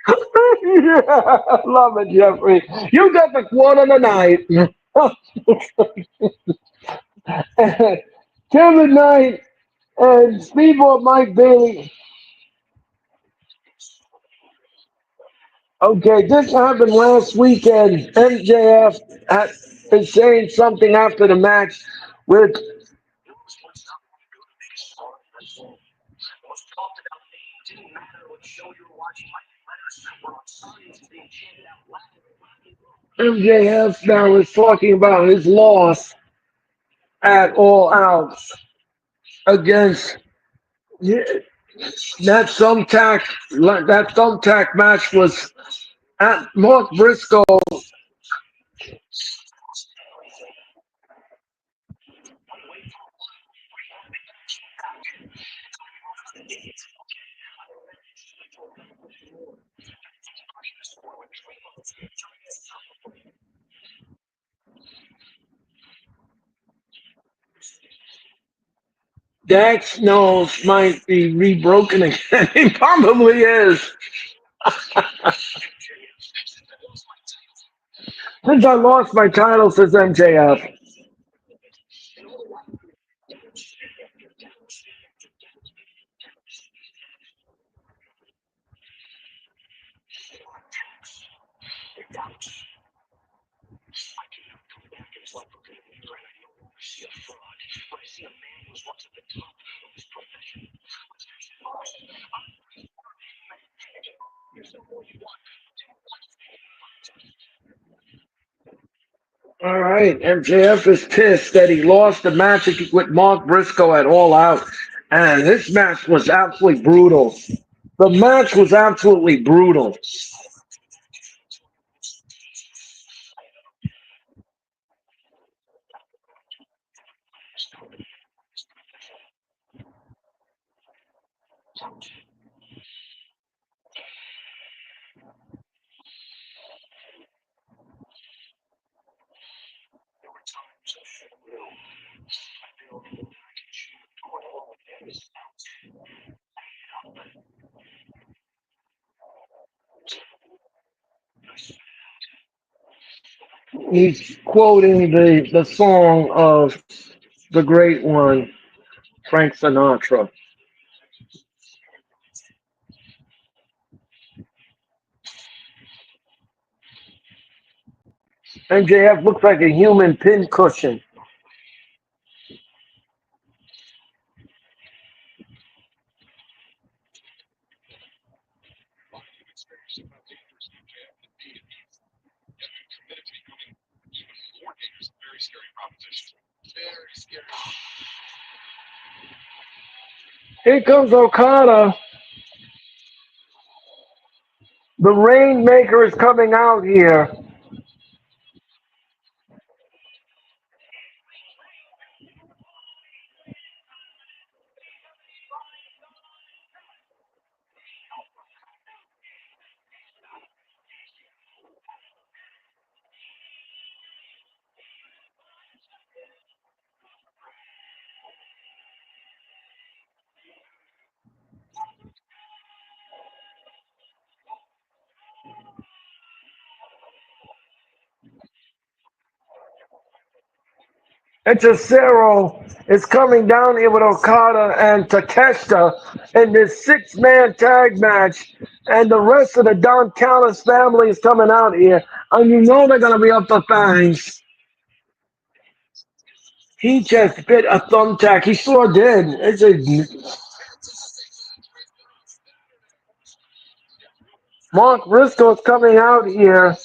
Yeah, I love it, Jeffrey. You got the quote of the night. Kevin Knight and Speedball Mike Bailey. Okay, this happened last weekend. MJF is saying something after the match with MJF now is talking about his loss at All Out against that thumbtack match was at Mark Briscoe. Dax nose might be rebroken again. He probably is. Since I lost my title, says MJF. All right, MJF is pissed that he lost the match with Mark Briscoe at All Out, and this match was absolutely brutal. The match was absolutely brutal. He's quoting the song of the great one, Frank Sinatra. MJF looks like a human pincushion. Here comes Okada. The Rainmaker is coming out here. And Cesaro is coming down here with Okada and Takeshita in this six-man tag match. And the rest of the Don Callis family is coming out here. And you know they're going to be up to fangs. He just bit a thumbtack. He sure did. Mark Briscoe's coming out here.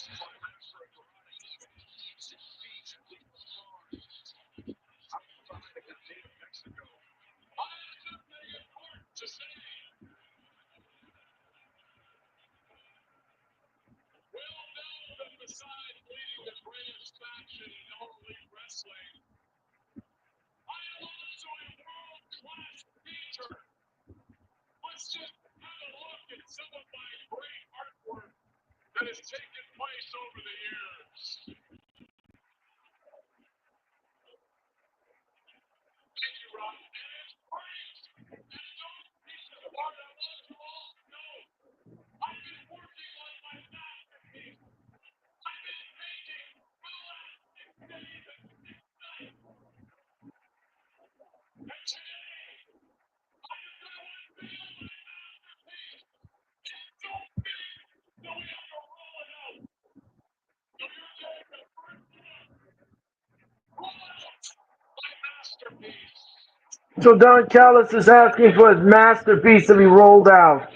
So Don Callis is asking for his masterpiece to be rolled out.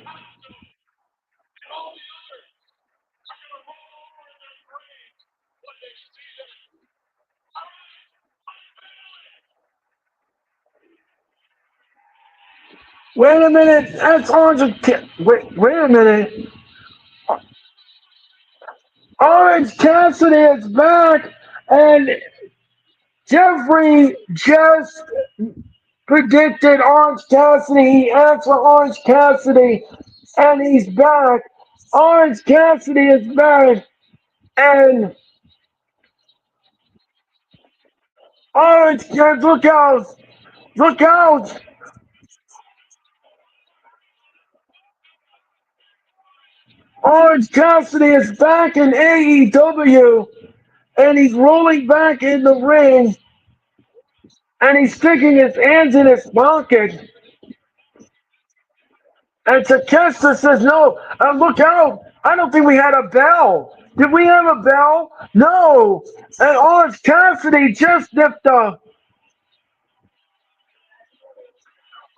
Wait a minute, that's Orange. Wait a minute. Orange Cassidy is back, and Jeffrey just predicted Orange Cassidy. He asked for Orange Cassidy, and he's back. Orange Cassidy is back, and Orange Cassidy, look out! Look out! Orange Cassidy is back in AEW, and he's rolling back in the ring, and he's sticking his hands in his pocket. And Takeshita says, no, look out. I don't think we had a bell. Did we have a bell? No. And Orange Cassidy just nipped a.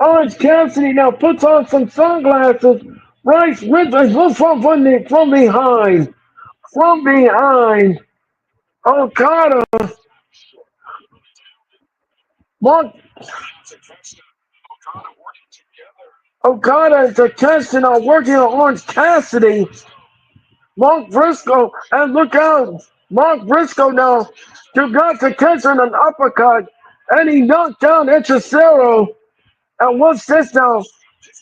Orange Cassidy now puts on some sunglasses. Rice Ridley from behind. From behind. Okada. Mark, Okada and Takeshita are working on Orange Cassidy. Mark Briscoe, and look out, Mark Briscoe now got to catch an uppercut, and he knocked down Hechicero. And what's this now?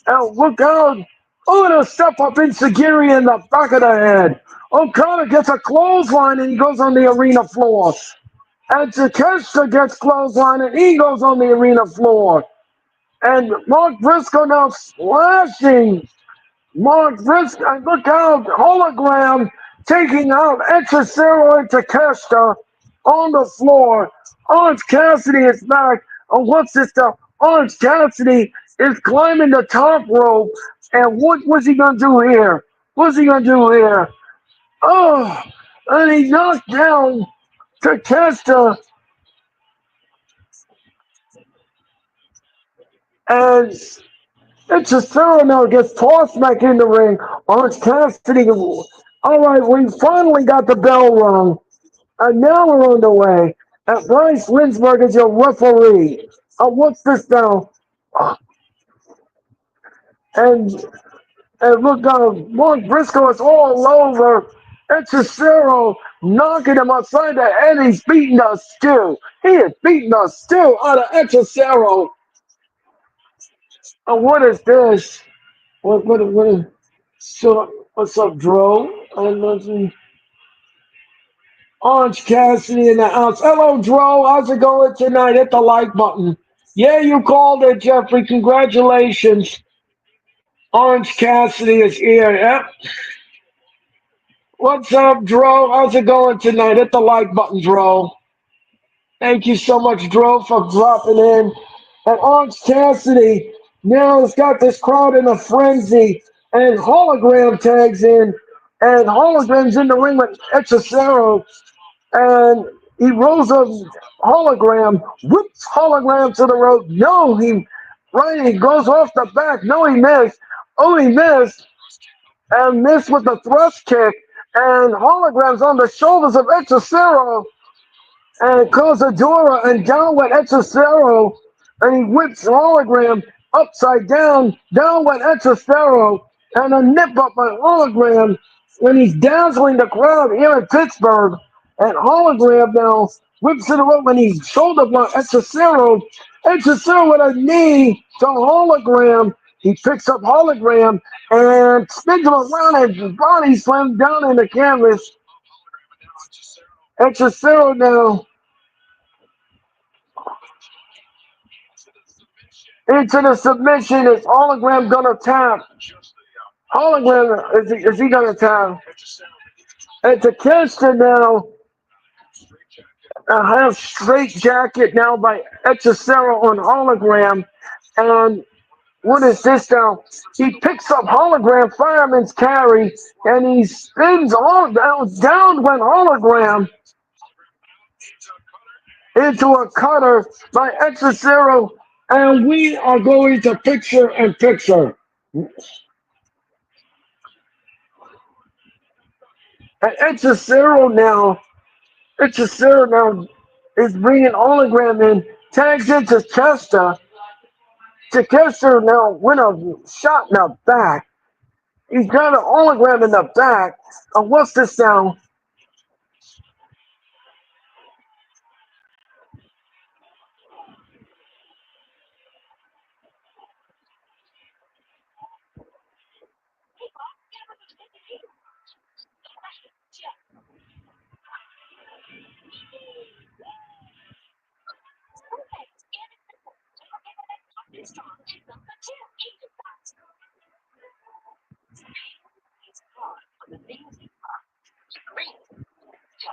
And look out, oh, and a step up in Sagiri in the back of the head. Okada gets a clothesline, and he goes on the arena floor. And Takeshita gets clothesline, and he goes on the arena floor. And Mark Briscoe now slashing Mark Briscoe, look out, hologram taking out Hechicero and Takeshita on the floor. Orange Cassidy is back. Oh, what's this stuff? Orange Cassidy is climbing the top rope. And what was he going to do here? What's he going to do here? Oh, and he knocked down Takeshita. And it's a now gets tossed back in the ring. Orange Cassidy. All right, we finally got the bell rung. And now we're on the way. And Bryce Linsberg is your referee. What's this now? And look, Mark Briscoe is all over. Hechicero knocking him outside the head. He's beating the stew. He is beating the stew out of Hechicero. And what is this? What is, so, what's up, Dro? Orange Cassidy in the house. Hello, Dro. How's it going tonight? Hit the like button. Yeah, you called it, Jeffrey. Congratulations. Orange Cassidy is here. Yep. What's up, Dro? How's it going tonight? Hit the like button, Dro. Thank you so much, Dro, for dropping in. And Orange Cassidy now has got this crowd in a frenzy. And Hologram tags in. And Hologram's in the ring with Hechicero. And he rolls a hologram, whips hologram to the rope. No, he goes off the back. No, he missed. Oh, he missed. And missed with the thrust kick. And holograms on the shoulders of Hechicero. And Kozadora and down went Hechicero. And he whips hologram upside down. Down went Hechicero. And a nip up by hologram when he's dazzling the crowd here in Pittsburgh. And hologram now whips it around when he's shoulder block Hechicero. Hechicero with a knee to hologram. He picks up hologram and spins him around and body slams down in the canvas. Hechicero now into the submission. Is hologram gonna tap? Hologram, is he gonna tap? And Takeshita now. A half straight jacket now by Hechicero on hologram. And what is this now? He picks up hologram, fireman's carry, and he spins all down went hologram into a cutter by Hechicero. And we are going to picture in picture. And it's a Cyril now. It's a Cyril now is bringing hologram in, tags into Chester. Chester now went a shot in the back. He's got an hologram in the back. And what's this now?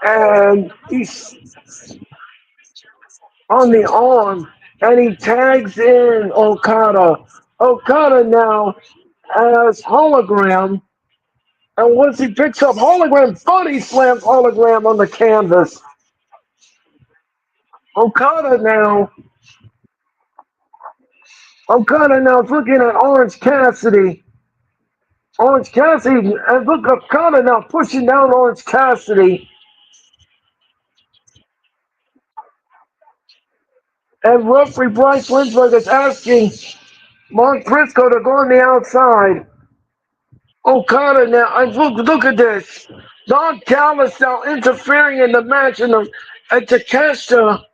And he's on the arm, and he tags in Okada. Okada now has hologram, and once he picks up hologram, body slams hologram on the canvas. Okada now, Okada now is looking at Orange Cassidy. Orange Cassidy, and look, Okada now pushing down Orange Cassidy. And referee Bryce Lynchburg is asking Mark Briscoe to go on the outside. Okada now, and look at this. Don Callis now interfering in the match, and Takeshita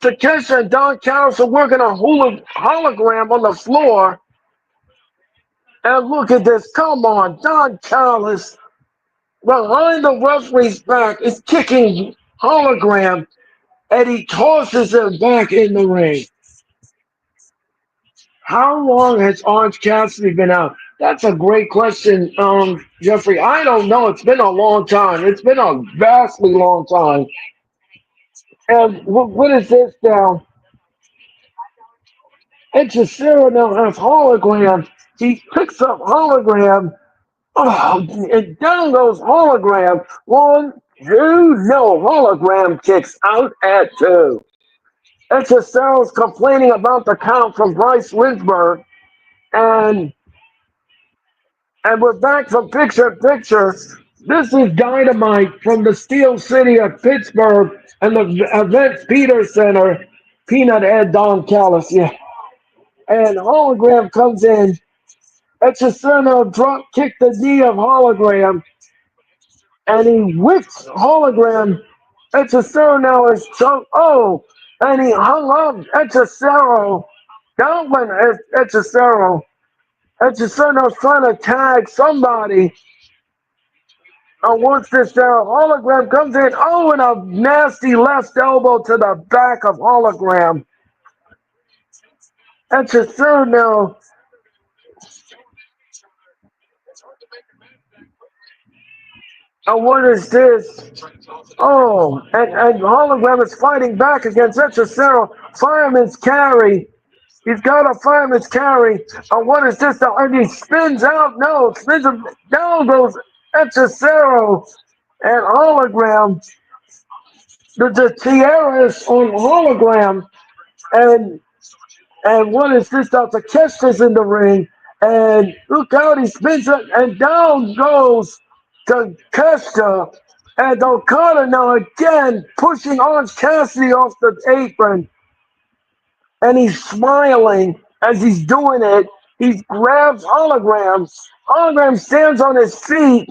and Don Callis are working a hologram on the floor. And look at this. Come on, Don Callis behind the referee's back is kicking hologram, and he tosses him back in the ring. How long has Orange Cassidy been out? That's a great question, Jeffrey. I don't know. It's been a long time. It's been a vastly long time. And what is this now? It's a Sarah now has hologram. He picks up hologram. Oh, and down goes hologram. 1, 2, no. Hologram kicks out at 2. It's a Sarah's complaining about the count from Bryce Lynchburg. And we're back from picture in picture. This is Dynamite from the Steel City of Pittsburgh and the Event Peter Center. Peanut Head Don Callis, yeah. And hologram comes in. Echecino drop kick the knee of hologram, and he whips hologram. Echecino now is choked. Oh, and he hung up Echecino. Down went Echecino. Echecino's trying to tag somebody. And once this hologram comes in, oh, and a nasty left elbow to the back of hologram. Echecino. And what is this? Oh, and hologram is fighting back against Echecero. Fireman's carry. He's got a fireman's carry. And what is this? And he spins out. No, spins him. Down goes Echecero. And hologram. The tiara is on hologram. And what is this? Takeshi's in the ring. And look out, he spins it. And down goes Takeshita. And Okada now again pushing Orange Cassidy off the apron. And he's smiling as he's doing it. He grabs hologram. Hologram stands on his feet.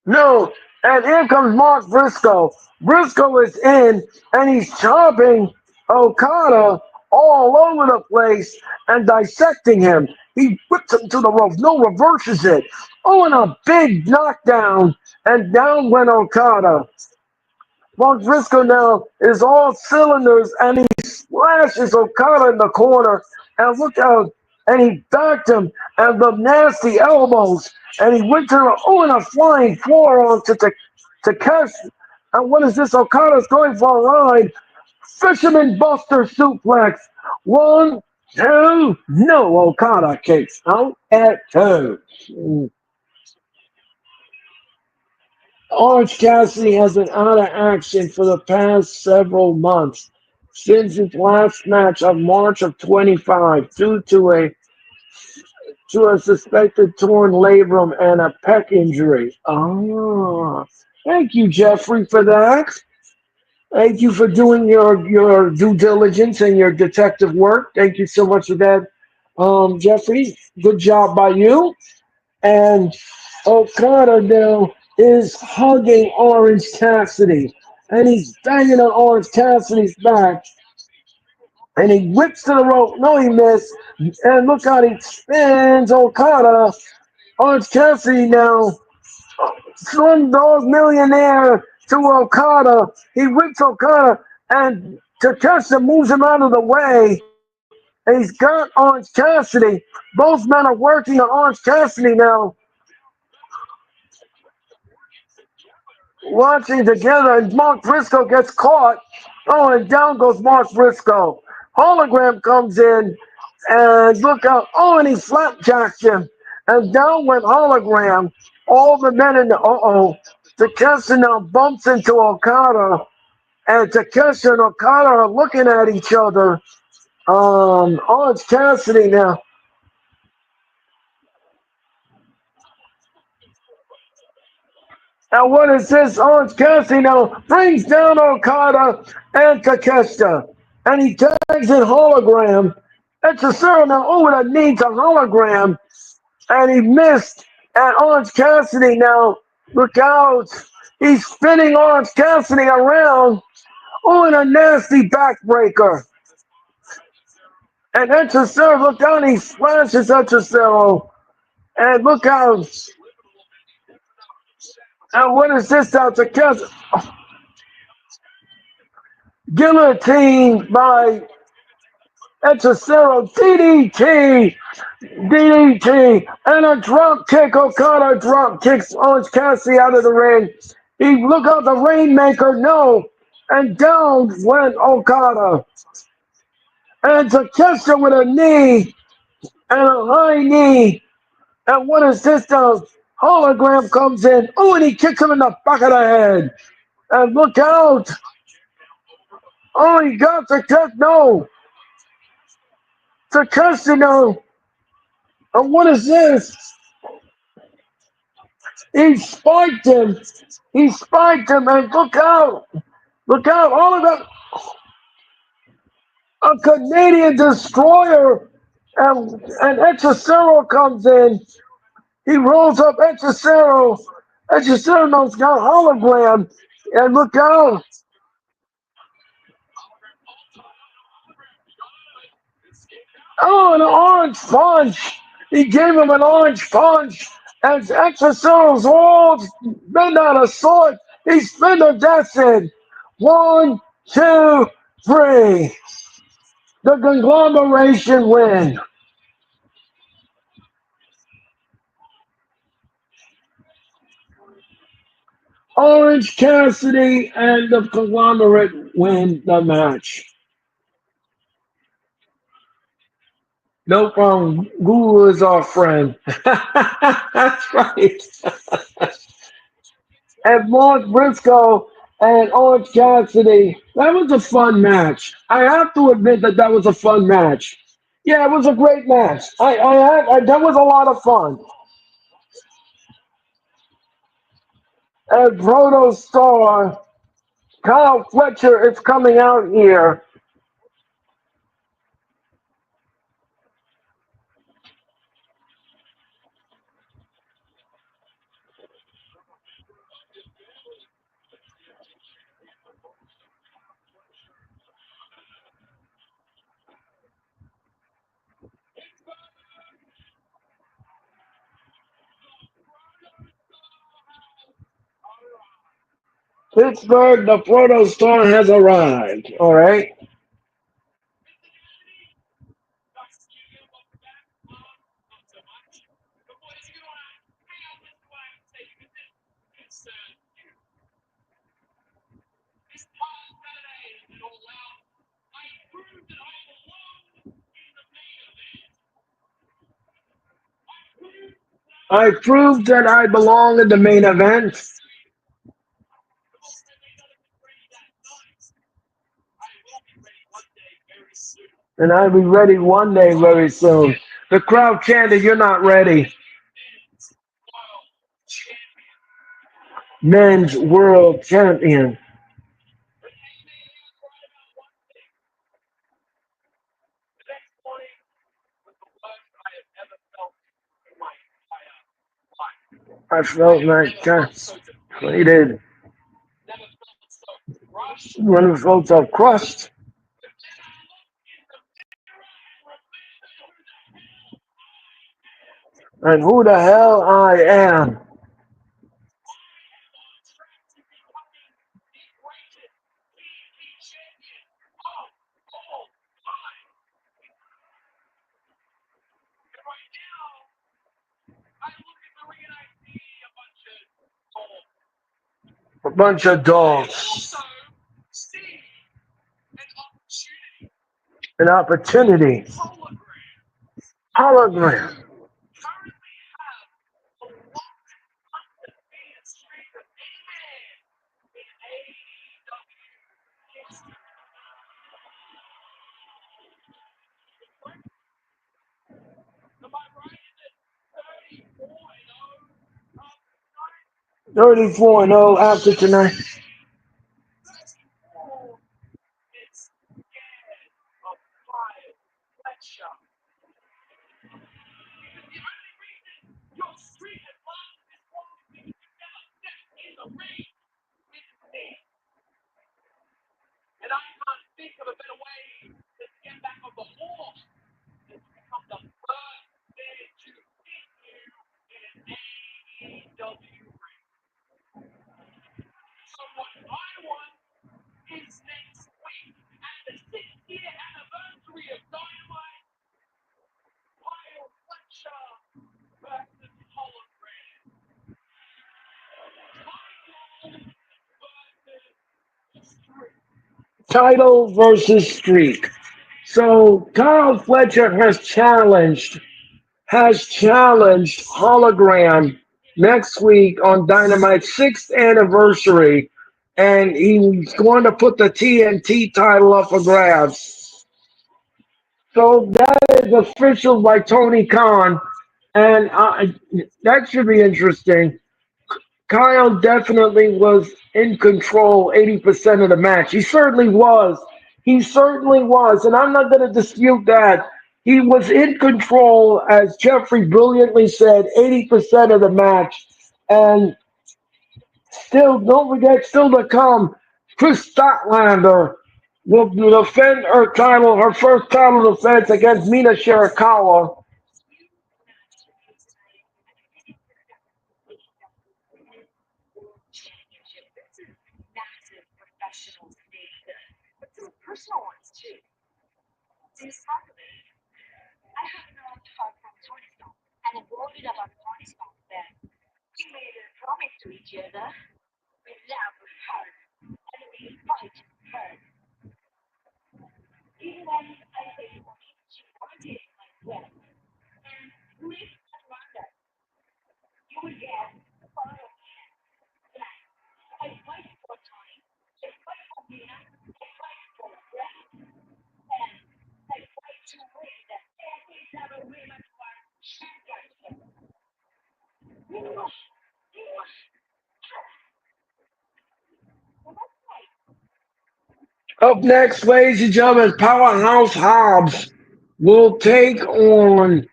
No. And here comes Mark Briscoe. Briscoe is in and he's chopping Okada all over the place and dissecting him. He whips him to the rope. No, reverses it. Oh, and a big knockdown. And down went Okada. Mark Briscoe now is all cylinders and he slashes Okada in the corner. And look out. And he backed him and the nasty elbows. And he went to and a flying forearm to Takeshi. And what is this? Okada's going for a ride. Fisherman Buster suplex. 1, 2, no. Okada kicks out at 2. Orange Cassidy has been out of action for the past several months. since his last match of March of 25 due to a suspected torn labrum and a pec injury. Oh, thank you, Jeffrey, for that. Thank you for doing your due diligence and your detective work. Thank you so much for that, Jeffrey. Good job by you. And Okada now is hugging Orange Cassidy, and he's banging on Orange Cassidy's back, and he whips to the rope. No, he missed. And look how he spins Okada. Orange Cassidy now, Slumdog Millionaire to Okada. He whips Okada, and Takeshita moves him out of the way. And he's got Orange Cassidy. Both men are working on Orange Cassidy now, watching together, and Mark Briscoe gets caught. Oh, and down goes Mark Briscoe. Hologram comes in, and look out. Oh, and he flapjacks him. And down went Hologram. All the men in the, uh-oh. Takeshita now bumps into Okada, and Takeshita and Okada are looking at each other. Orange Cassidy now. And what is this? Orange Cassidy now brings down Okada and Takeshita. And he tags in Hologram. It's a Cesaro now. Oh, and it needs a hologram. And he missed. And Orange Cassidy now, look out. He's spinning Orange Cassidy around. Oh, and a nasty backbreaker. And Cesaro, look down, he splashes Cesaro. And look out. And what is this out to Cassidy? Guillotine by Cesaro. DDT, and a drop kick. Okada drop kicks Orange Cassidy out of the ring. He look out the Rainmaker, no, and down went Okada. And Takeshita with a knee and a high knee. And what is this? The hologram comes in. Oh, and he kicks him in the back of the head. And look out! Oh, he got Takeshita. No, Takeshita, no. And what is this? He spiked him. He spiked him, and look out! Look out! All of that. A Canadian destroyer, and Cesaro comes in. He rolls up Cesaro. Cesaro's got hologram, and look out! Oh, an orange punch! He gave him an orange punch, and Cesaro's all been out of sword. He spin the death in. One, two, three. The conglomeration win. Orange Cassidy and the conglomerate win the match. No problem. Guru is our friend. That's right. And Mark Briscoe and Orange Cassidy. That was a fun match. I have to admit that that was a fun match. Yeah, it was a great match. That was a lot of fun. And Proto Star, Kyle Fletcher is coming out here. Pittsburgh, the Proto Star has arrived. All right. I proved that I belong in the main event. And I'll be ready one day very soon. The crowd chanted, "You're not ready." Men's world champion. I felt like completed. When the folks are crushed. And who the hell I am. A bunch of dogs. An opportunity. Hologram. 34-0 after tonight. Title versus streak. So Kyle Fletcher has challenged Hologram next week on Dynamite's sixth anniversary, and he's going to put the TNT title up for grabs. So that is official by Tony Khan, and that should be interesting. Kyle definitely was in control 80% of the match. He certainly was. He certainly was. And I'm not going to dispute that. He was in control, as Jeffrey brilliantly said, 80% of the match. And still, don't forget, still to come, Chris Statlander will defend her title, her first title defense against Mina Shirakawa. Up next, ladies and gentlemen, Powerhouse Hobbs will take on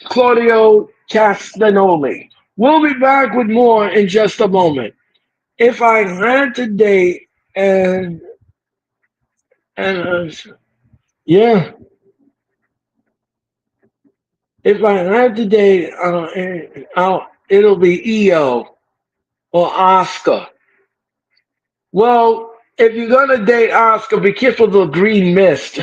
Claudio Castagnoli. We'll be back with more in just a moment. If I had to date, and yeah, if I had to date, it'll be EO or Oscar. Well, if you're gonna date Oscar, be careful of the green mist.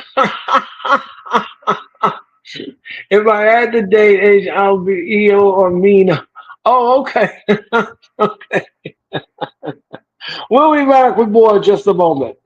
If I had to date age, I'll be EO or Mina. Oh, okay. Okay. We'll be back with more in just a moment.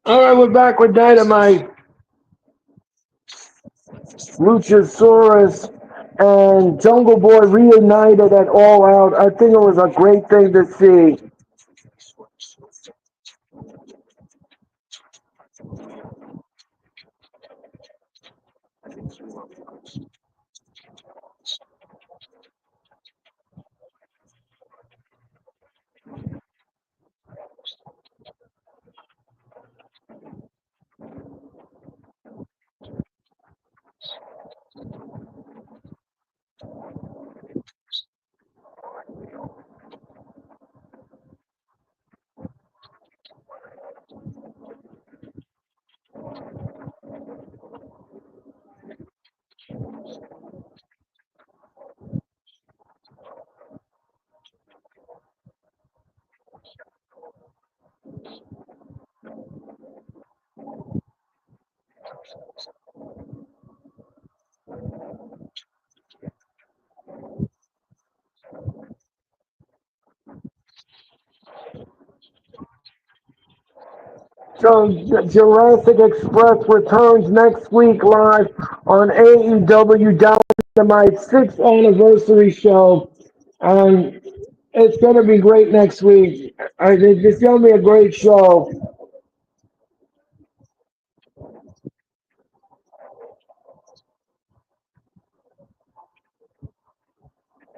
All right, we're back with Dynamite, Luchasaurus, and Jungle Boy reunited at All Out. I think it was a great thing to see. So Jurassic Express returns next week live on AEW Dynamite 6th anniversary show. Um, it's going to be great next week. It's going to be a great show.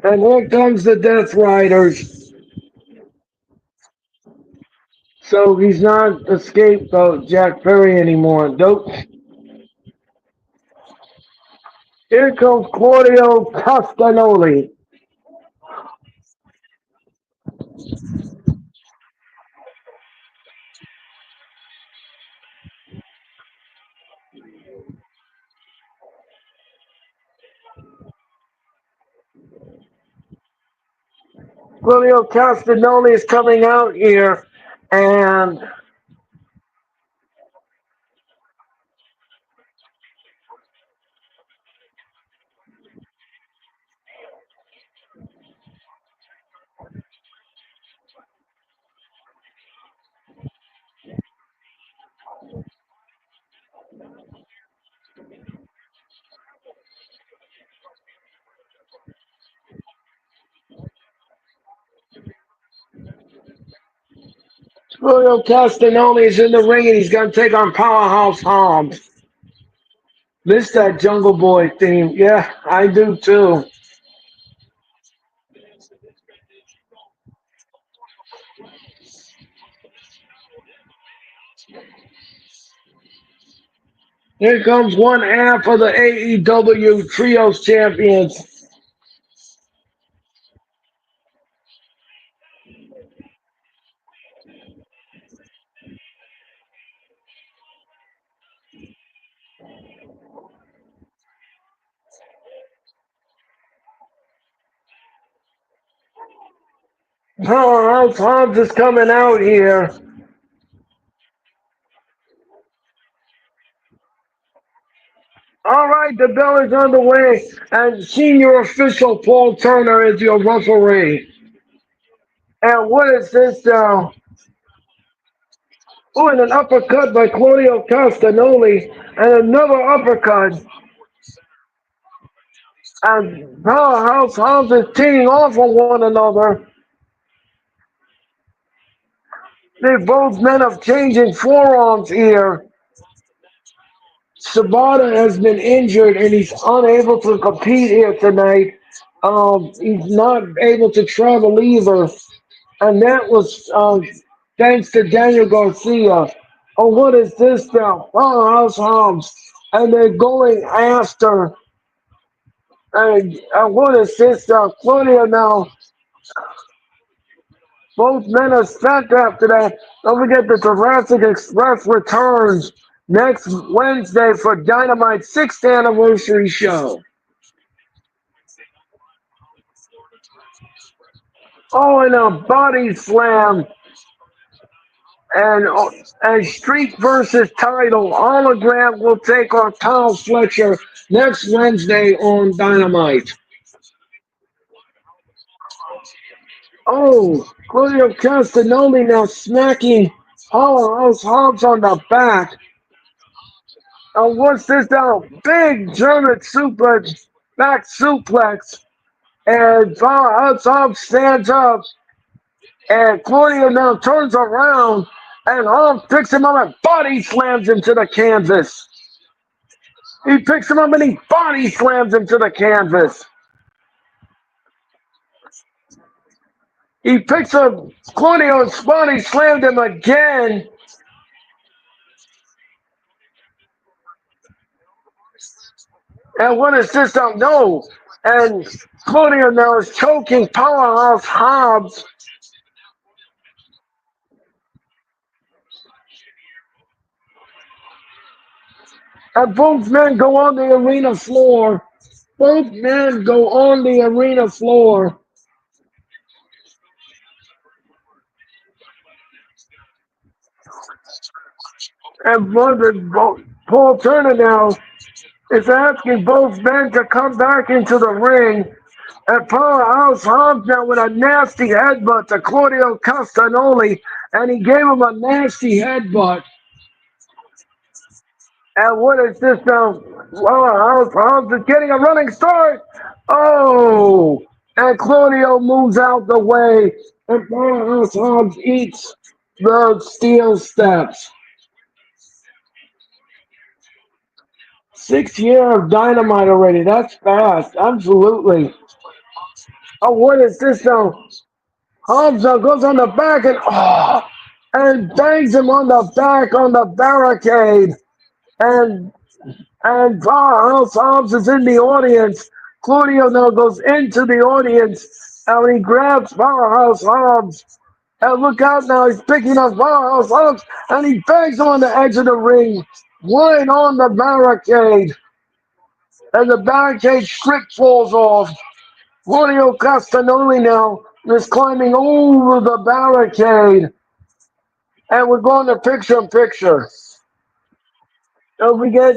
And here comes the Death Riders. So he's not a scapegoat, Jack Perry, anymore. Nope. Here comes Claudio Castagnoli. Claudio Castagnoli is coming out here, and Claudio Castagnoli is in the ring, and he's going to take on Powerhouse Hobbs. Miss that Jungle Boy theme. Yeah, I do too. Here comes one half of the AEW Trios Champions. Powerhouse Hobbs is coming out here. All right, the bell is underway, and senior official Paul Turner is your referee. And what is this now? Oh, and an uppercut by Claudio Castagnoli, and another uppercut. And Powerhouse Hobbs is teeing off on one another. They both men of changing forearms here. Sabata has been injured and he's unable to compete here tonight. He's not able to travel either. And that was thanks to Daniel Garcia. Oh, what is this now? Powerhouse Hobbs. And they're going after. And what is this now? Claudia now. Both men are spent after that. Don't forget the Jurassic Express returns next Wednesday for Dynamite 6th anniversary show. Oh, and a body slam. And a Street versus title. Hologram will take on Kyle Fletcher next Wednesday on Dynamite. Oh, Claudio Castagnoli now smacking Powerhouse Hobbs on the back. And what's this down? Big German suplex, back suplex. And Powerhouse Hobbs stands up. And Claudio now turns around. And Hobbs picks him up and body slams him to the canvas. He picks him up and he body slams him to the canvas. He picks up Claudio and body slammed him again. And what is this? Don't know. And Claudio now is choking Powerhouse Hobbs. And both men go on the arena floor. Both men go on the arena floor. And Paul Turner now is asking both men to come back into the ring. And Powerhouse Hobbs now with a nasty headbutt to Claudio Castagnoli. And he gave him a nasty headbutt. And what is this now? Powerhouse Hobbs is getting a running start. Oh! And Claudio moves out the way. And Powerhouse Hobbs eats the steel steps. 6 years of Dynamite already. That's fast. Absolutely. Oh, what is this now? Hobbs goes on the back and bangs him on the back on the barricade. And Powerhouse Hobbs is in the audience. Claudio now goes into the audience and he grabs Powerhouse Hobbs. And look out now, he's picking up Powerhouse Hobbs and he bangs him on the edge of the ring, right on the barricade. And the barricade strip falls off. Claudio Castagnoli now is climbing over the barricade. And we're going to picture-in-picture. Don't forget,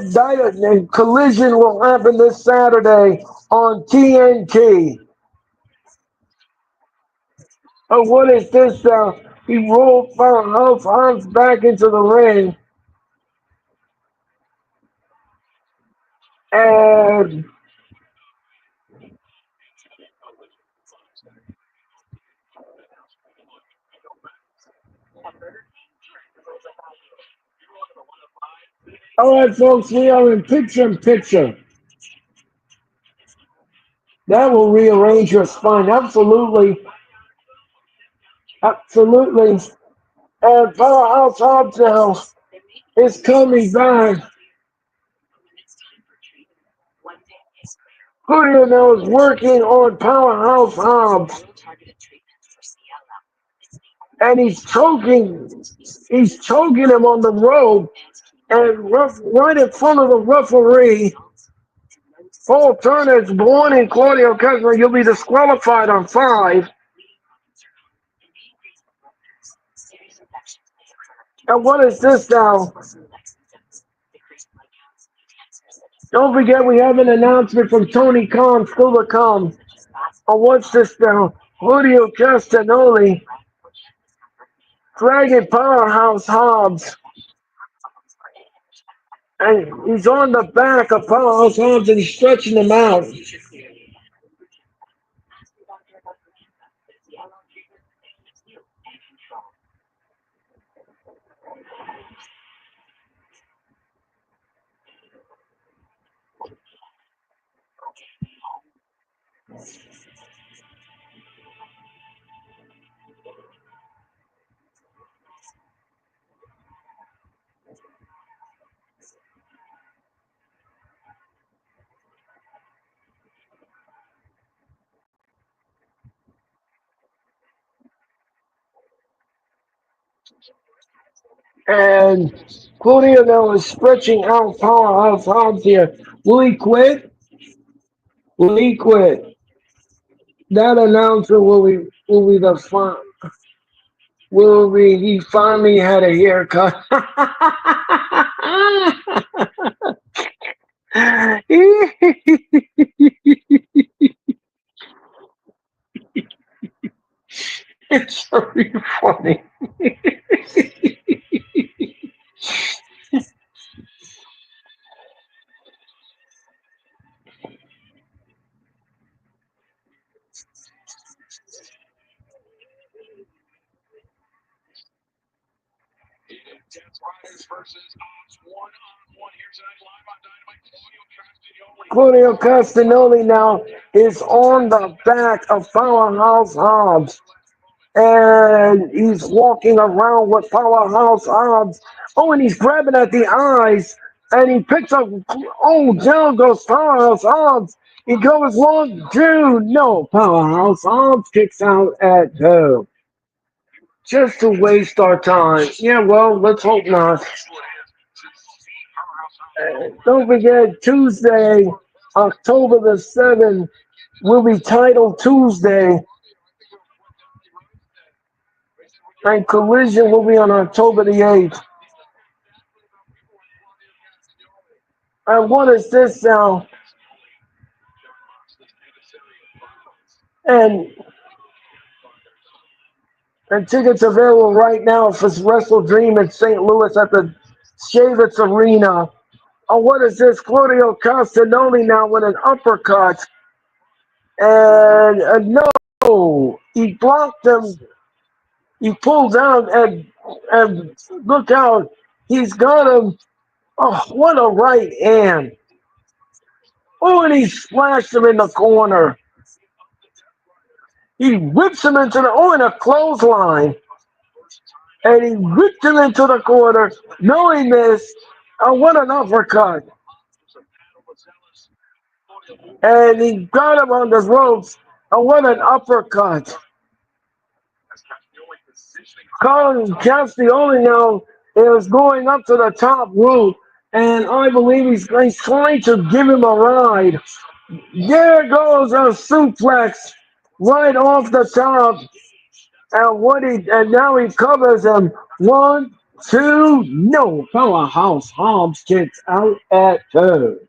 Collision will happen this Saturday on TNT. Oh, what is this? He rolled Powerhouse Hobbs back into the ring. And all right, folks, we are in picture-in-picture. That will rearrange your spine. Absolutely. Absolutely. And Powerhouse Hobbs now is coming back. Claudio now is working on Powerhouse Hobbs. And he's choking him on the rope. And right in front of the referee, Paul Turner is warning Claudio Castagnoli, you'll be disqualified on 5. And what is this now? Don't forget, we have an announcement from Tony Khan still to come. And what's this now? Claudio Castagnoli dragging Powerhouse Hobbs. And he's on the back of Powerhouse Hobbs and he's stretching him out. And Claudio now is stretching out Powerhouse Hobbs here. Will he quit? Will he quit? That announcer will be the fun. Will be he finally had a haircut. It's very funny. Claudio Castagnoli now is on the back of Powerhouse Hobbs. And he's walking around with Powerhouse Hobbs. Oh, and he's grabbing at the eyes. And he picks up. Oh, down goes Powerhouse Hobbs. He goes 1, 2. No, Powerhouse Hobbs kicks out at 2. Just to waste our time. Yeah, well, let's hope not. Don't forget, Tuesday, October the 7th, will be Title Tuesday. And Collision will be on October the 8th. And what is this now? And tickets available right now for Wrestle Dream in St. Louis at the Shavitz Arena. Oh, what is this? Claudio Castagnoli now with an uppercut. And no, he blocked him. He pulled down and look out. He's got him. Oh, what a right hand. Oh, and he splashed him in the corner. He whips him into and a clothesline. And he whipped him into the corner. No, he missed. Oh, what an uppercut. And he got him on the ropes. Oh, what an uppercut. Colin Castagnoli now is going up to the top rope. And I believe he's trying to give him a ride. There goes a suplex right off the top. And now he covers him. 1, 2, no. Powerhouse Hobbs kicks out at 2.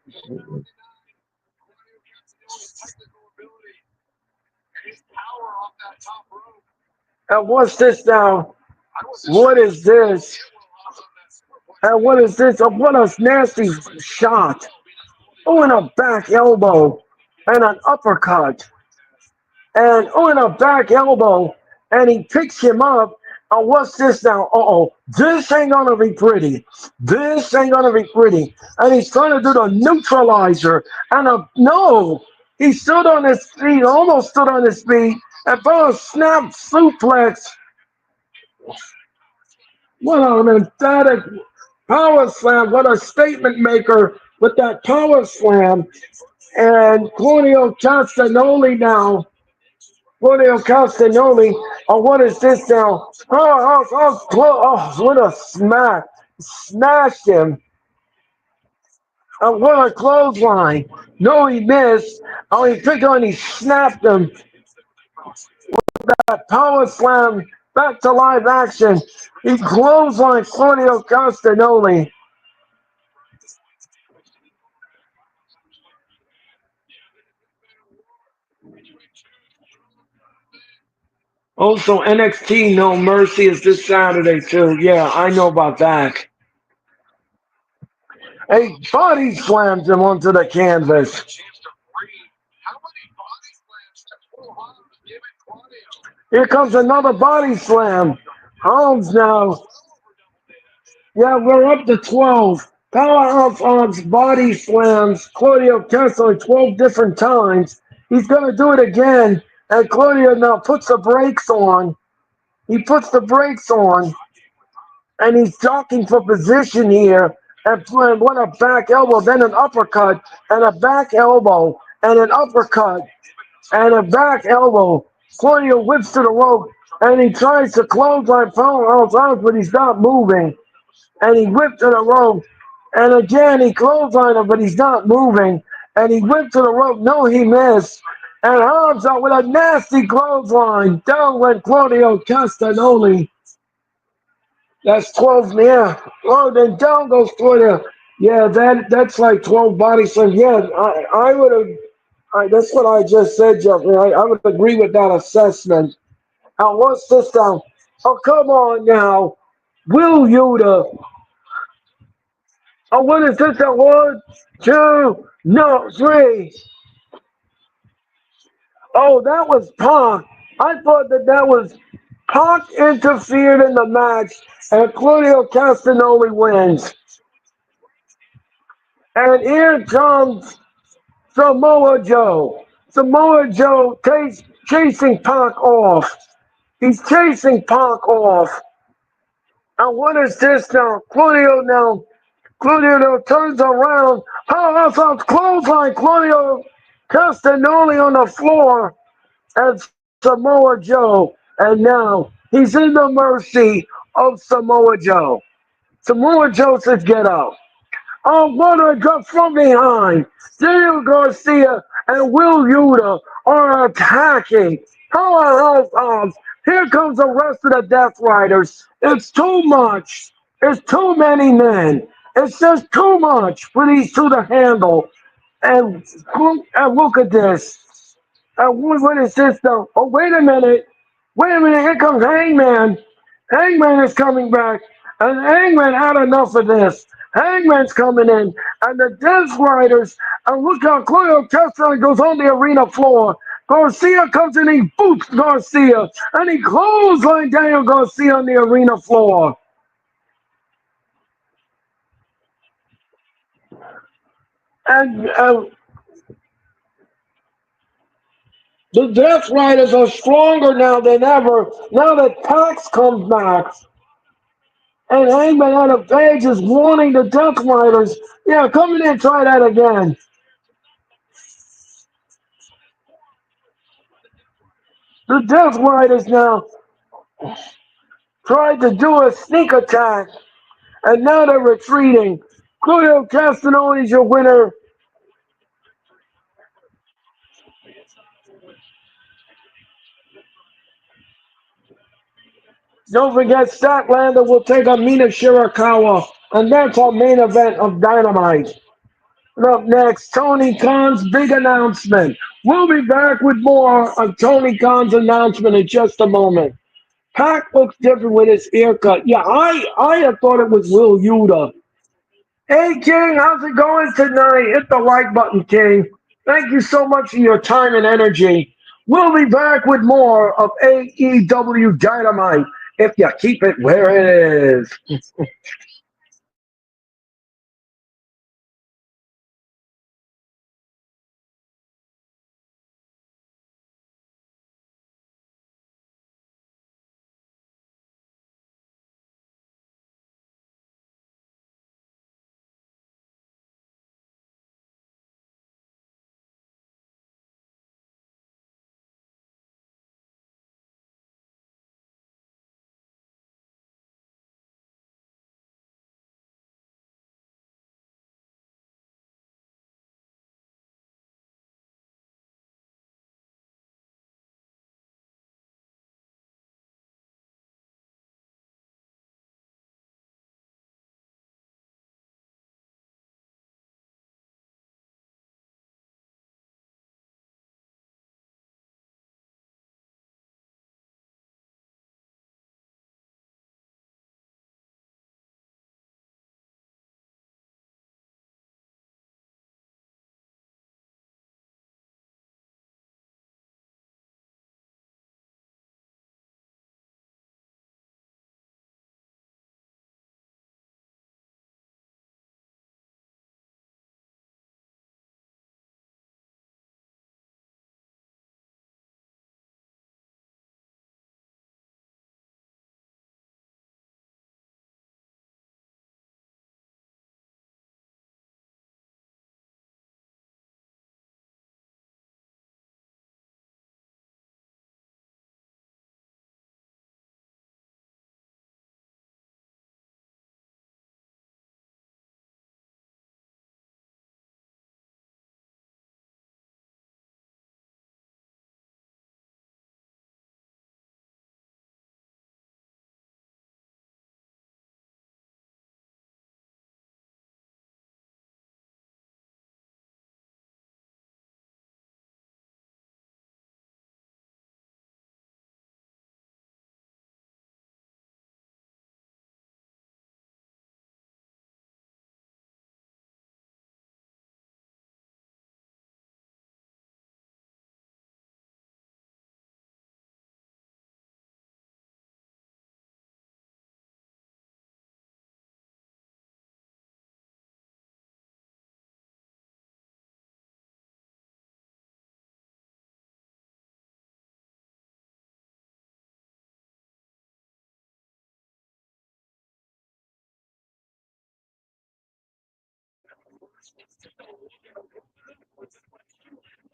And what's this now? What is this? And what is this? Oh, what a nasty shot. Oh, and a back elbow. And an uppercut. And and a back elbow. And he picks him up. And what's this now? Uh-oh. This ain't gonna be pretty. This ain't gonna be pretty. And he's trying to do the neutralizer. And no. He stood on his feet, almost stood on his feet, and for a snap suplex. What an emphatic power slam. What a statement maker with that power slam. And Claudio Castagnoli now. Claudio Castagnoli. Oh, what is this now? Oh, what a smack. Smashed him. What a clothesline. No, he missed. Oh, he picked on, he snapped him. That power slam back to live action. He clotheslined Claudio Castagnoli. Also, NXT No Mercy is this Saturday, too. Yeah, I know about that. A body slams him onto the canvas. Here comes another body slam. Holmes now. Yeah, we're up to 12. Powerhouse Hobbs body slams Claudio Castagnoli 12 different times. He's going to do it again. And Claudio now puts the brakes on. He puts the brakes on. And he's jockeying for position here. And what a back elbow, then an uppercut, and a back elbow, and an uppercut, and a back elbow. Claudio whips to the rope, and he tries to clothesline Powerhouse Hobbs, but he's not moving. And he whipped to the rope, and again he clotheslined him, but he's not moving. And he whipped to the rope. No, he missed. And Hobbs out with a nasty clothesline. Down went Claudio Castagnoli. That's 12, yeah. Oh, then down goes Claudio. Yeah, that's like 12 body slams. Yeah, I would have. That's what I just said, Jeffrey. I would agree with that assessment. Now, what's this down? Oh, come on now. Will Yuta. Oh, what is this? 1, 2, no, 3. Oh, that was Pac. I thought that was Pac interfered in the match, and Claudio Castagnoli wins. And here comes Samoa Joe. Samoa Joe chasing Pac off. He's chasing Pac off. And what is this now? Claudio now turns around. Powerhouse clothesline. Claudio Castagnoli on the floor. And Samoa Joe. And now he's in the mercy of Samoa Joe. Samoa Joe says, get up. Oh, what a gut from behind. Daniel Garcia and Will Yuta are attacking. Powerhouse arms. Here comes the rest of the Death Riders. It's too much. It's too many men. It's just too much for these two to handle. And look at this. What is this though? Oh, wait a minute. Wait a minute. Here comes Hangman. Hangman is coming back. And Hangman had enough of this. Hangman's coming in. And the Death Riders. And look how Claudio Castagnoli goes on the arena floor. Garcia comes in. He boots Garcia. And he clothesline Daniel Garcia on the arena floor. And the Death Riders are stronger now than ever. Now that Pax comes back. And Hangman on the page is warning the Death Riders. Yeah, come in and try that again. The Death Riders now tried to do a sneak attack, and now they're retreating. Claudio Castagnoli is your winner. Don't forget, Statlander will take on Mina Shirakawa, and that's our main event of Dynamite. And up next, Tony Khan's big announcement. We'll be back with more of Tony Khan's announcement in just a moment. Pac looks different with his haircut. Yeah, I had thought it was Will Yuta. Hey, King, how's it going tonight? Hit the like button, King. Thank you so much for your time and energy. We'll be back with more of AEW Dynamite if you keep it where it is.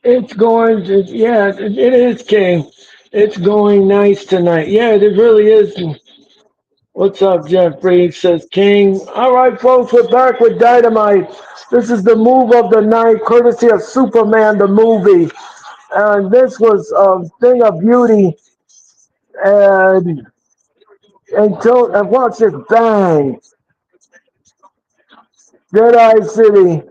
It's going to, yeah, it is, King. It's going nice tonight. Yeah, it really is. What's up, Jeffrey? Says King. All right, folks, we're back with Dynamite. This is the move of the night, courtesy of Superman the movie. And this was a thing of beauty. And and watch it bang. Dead Eye City.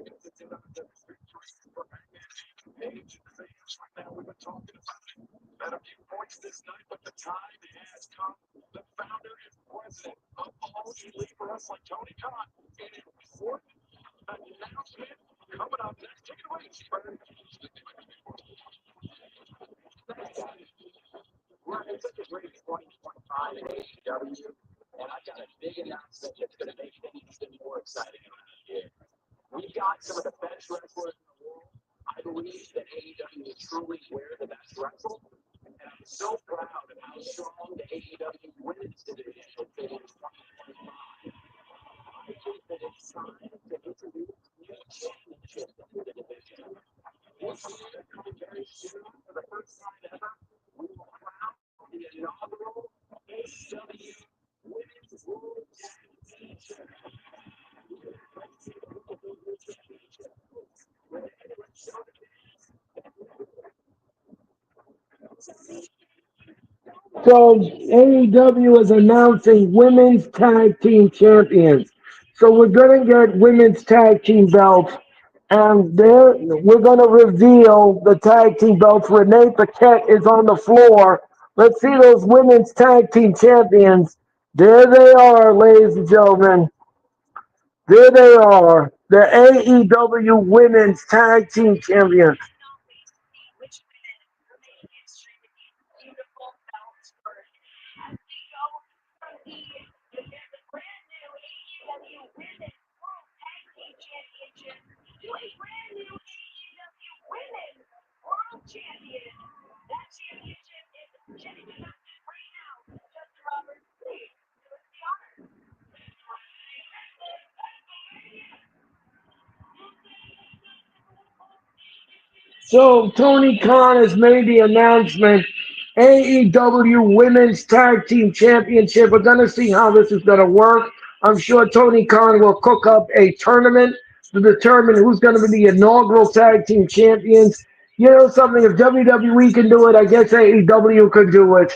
So AEW is announcing women's tag team champions. So we're gonna get women's tag team belts, and there we're gonna reveal the tag team belts. Renee Paquette is on the floor. Let's see those women's tag team champions. There they are, ladies and gentlemen. There they are. The AEW women's tag team champions. So Tony Khan has made the announcement. AEW Women's Tag Team Championship. We're gonna see how this is gonna work. I'm sure Tony Khan will cook up a tournament to determine who's gonna be the inaugural tag team champions. You know something? If WWE can do it, I guess AEW could do it.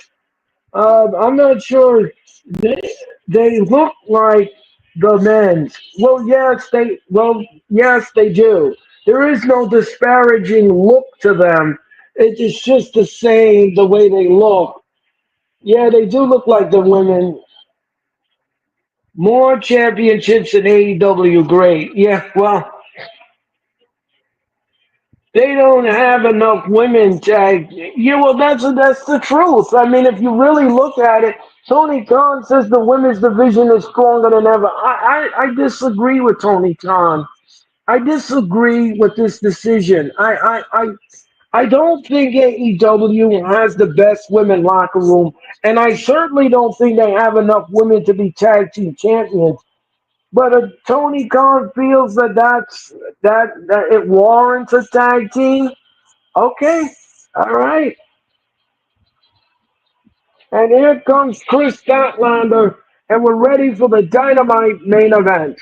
I'm not sure. They, they look like the men's. Yes, they do. There is no disparaging look to them. It is just the same the way they look. Yeah, they do look like the women. More championships in AEW, great. Yeah, well, they don't have enough women tag. Yeah, well, that's the truth. I mean, if you really look at it, Tony Khan says the women's division is stronger than ever. I disagree with Tony Khan. I disagree with this decision. I don't think AEW has the best women locker room, and I certainly don't think they have enough women to be tag team champions. But if Tony Khan feels that it warrants a tag team, okay, all right. And here comes Chris Statlander, and we're ready for the Dynamite main event.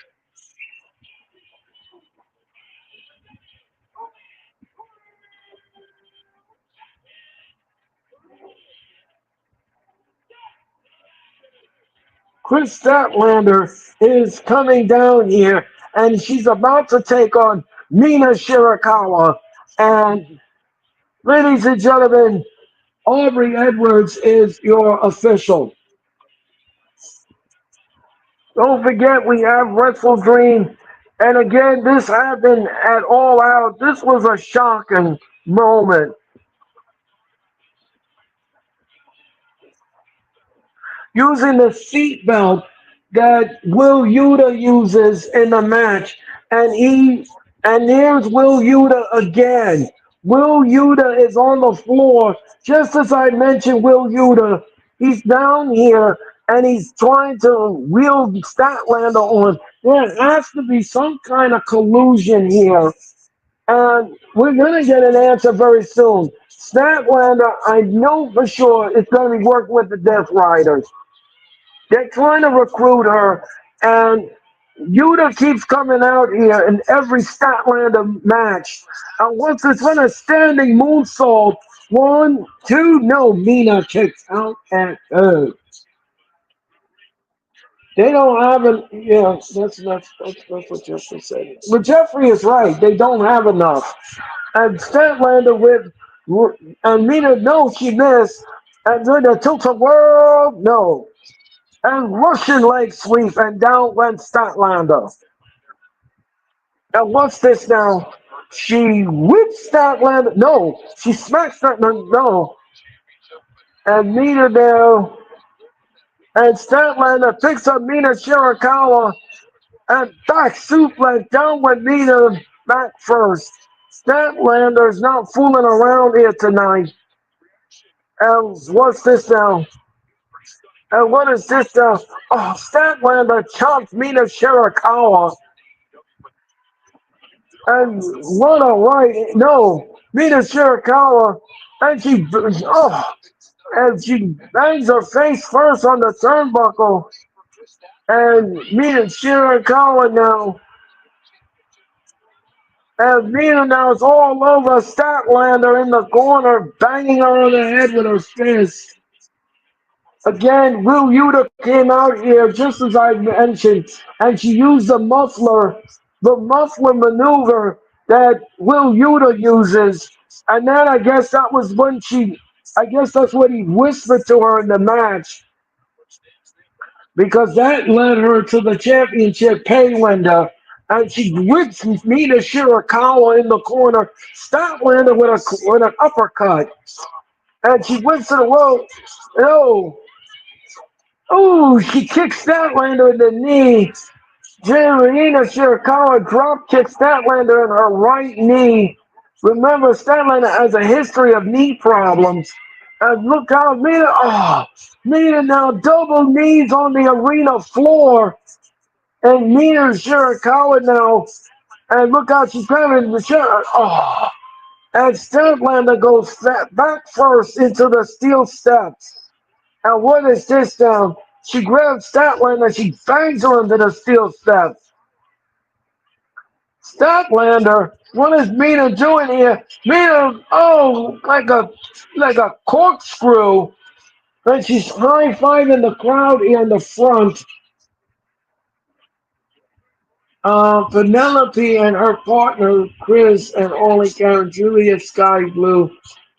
Chris Statlander is coming down here, and she's about to take on Mina Shirakawa. And ladies and gentlemen, Aubrey Edwards is your official. Don't forget, we have Wrestle Dream. And again, this happened at All Out. This was a shocking moment. Using the seatbelt that Will Yuta uses in the match. And here's Will Yuta again. Will Yuta is on the floor. Just as I mentioned Will Yuta, he's down here and he's trying to wield Statlander on. There has to be some kind of collusion here, and we're going to get an answer very soon. Statlander, I know for sure, is going to be working with the Death Riders. They're trying to recruit her, and Yuta keeps coming out here in every Statlander match. And once it's on a standing moonsault, one, two, no, Mina kicks out at her. They don't have an yeah. That's what Jeffrey said. But Jeffrey is right. They don't have enough. And Statlander with and Mina, no, she missed. And then the tilt a world, no. And Russian leg sweep, and down went Statlander. And what's this now? She whips Statlander. No, she smacks Statlander. No. And Mina now. And Statlander picks up Mina Shirakawa and back suplex down with Mina back first. Statlander's not fooling around here tonight. And what's this now? And what is this now? Oh, Statlander chomps Mina Shirakawa. And what a right. No, Mina Shirakawa. And she bangs her face first on the turnbuckle. And Mina Shirakawa now. And Mina now is all over Statlander in the corner, banging her on the head with her fist. Again, Will Yuta came out here just as I mentioned, and she used the muffler maneuver that Will Yuta uses. And then I guess that was when I guess that's what he whispered to her in the match. Because that led her to the championship pay window. And she whips Mina Shirakawa in the corner, Statlander with an uppercut. And she whips to the rope. Oh, she kicks Statlander in the knee. Mina Shirakawa drop kicks Statlander in her right knee. Remember, Statlander has a history of knee problems. And look how Mina now double knees on the arena floor. And Mina Shirakawa now, and look how she's grabbing the shirt. And Statlander goes back first into the steel steps. And what is this now? She grabs Statlander, she bangs her into the steel steps. Statlander, what is Mina doing here? Mina, like a corkscrew. And she's high-fiving the crowd here in the front. Penelope and her partner, Chris and Ollie Karen, Julia Sky Blue,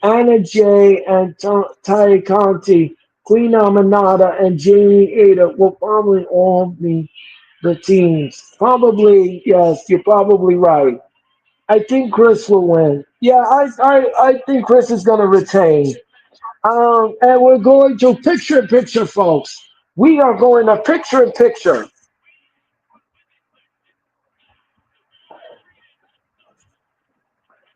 Anna J. and Tai Conti, Queen Aminata, and Jamie Ada will probably all be the teams. Probably, yes, you're probably right. I think Chris will win. Yeah, I think Chris is going to retain. And we're going to picture, folks. We are going to picture.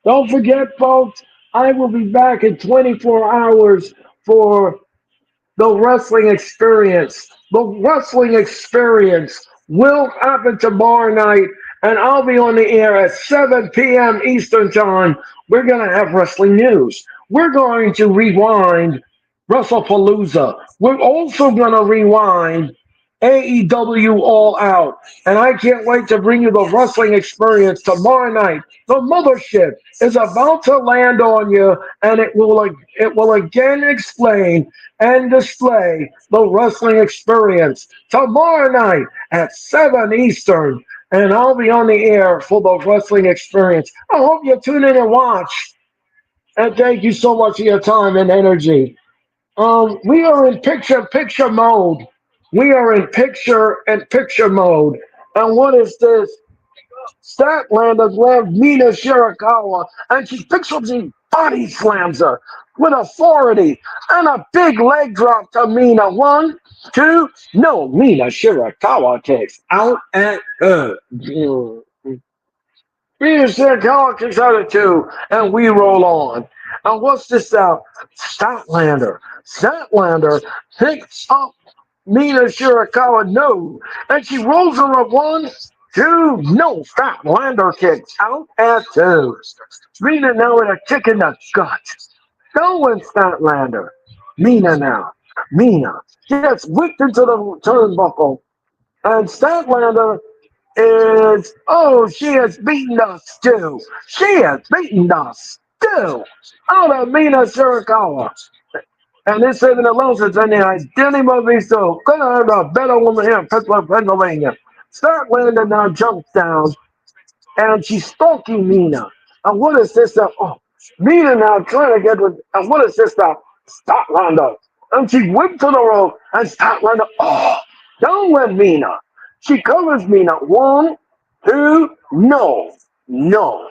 Don't forget, folks, I will be back in 24 hours for the wrestling experience. The wrestling experience will happen tomorrow night, and I'll be on the air at 7 p.m. Eastern Time. We're going to have wrestling news. We're going to rewind WrestlePalooza. We're also going to rewind AEW All Out. And I can't wait to bring you the wrestling experience tomorrow night. The mothership is about to land on you, and it will again explain and display the wrestling experience tomorrow night at 7 Eastern. And I'll be on the air for the wrestling experience. I hope you tune in and watch. And thank you so much for your time and energy. We are in picture mode. We are in picture mode. And what is this? Statlander grabs Mina Shirakawa, and she picks up and body slams her with authority and a big leg drop to Mina. One, two, no. Mina Shirakawa kicks out at her. Mina Shirakawa kicks out at two, and we roll on. And what's this out? Statlander picks up Mina Shirakawa, no. And she rolls her up one, two, no. Stop. Lander kicks out at two. Mina now with a kick in the gut. Going Statlander. Mina now. Mina gets whipped into the turnbuckle. And Statlander is, oh, she has beaten us too. She has beaten us too. Out of Mina Shirakawa. And this even allows us in the identity of these two. Gonna have a better woman here in Pittsburgh, Pennsylvania. Statlander now jumps down and she's stalking Mina. And what is this? Oh, Mina now trying to get with, and what is this? Statlander. And she whipped to the rope, and Statlander, oh, don't let Mina. She covers Mina. One, two, no, no.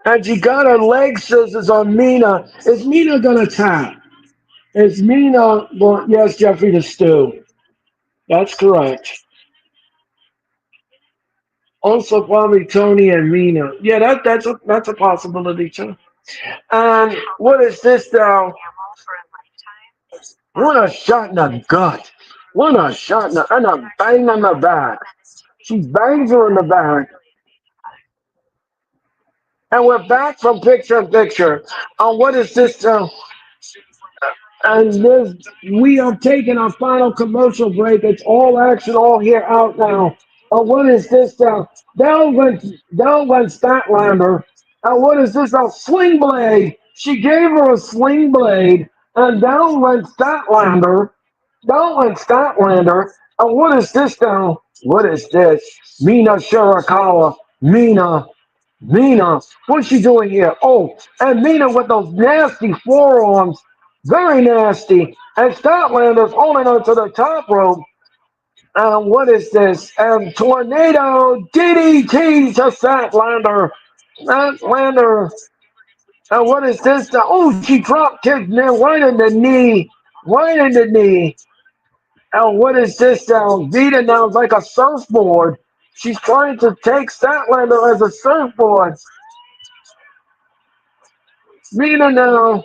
And she got her leg scissors on Mina. Is Mina gonna tap? Is Mina? Well, yes, Jeffrey the Stew. That's correct. Also, probably Tony and Mina. Yeah, that's a possibility too. And what is this now? What a shot in the gut. What a shot in the, and a bang on the back. She bangs her in the back. And we're back from picture in picture. And what is this now? And this, we are taking our final commercial break. It's all action, all here out now. What is this now? Down went Statlander. And what is this now? Sling blade. She gave her a sling blade. And down went Statlander. Down went Statlander. And what is this now? What is this? Mina Shirakawa. Mina, what's she doing here? Oh, and Mina with those nasty forearms, very nasty. And Statlander's holding on to the top rope. And what is this? And tornado DDT to Statlander. Statlander. And what is this? Oh, she drop kicked there right in the knee. Right in the knee. And what is this now? Vita now is like a surfboard. She's trying to take Statlander as a surfboard. Mina now.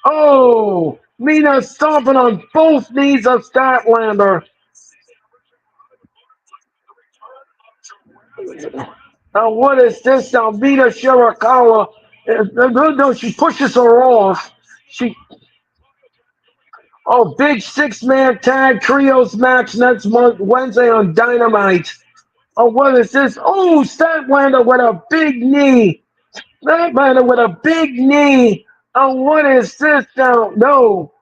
Oh, Mina stomping on both knees of Statlander. Now, what is this now? Mina Shirakawa. No, she pushes her off. She. Oh, big six-man tag trios match next month, Wednesday on Dynamite. Oh, what is this? Oh, Statlander with a big knee. Statlander with a big knee. Oh, what is this now? No.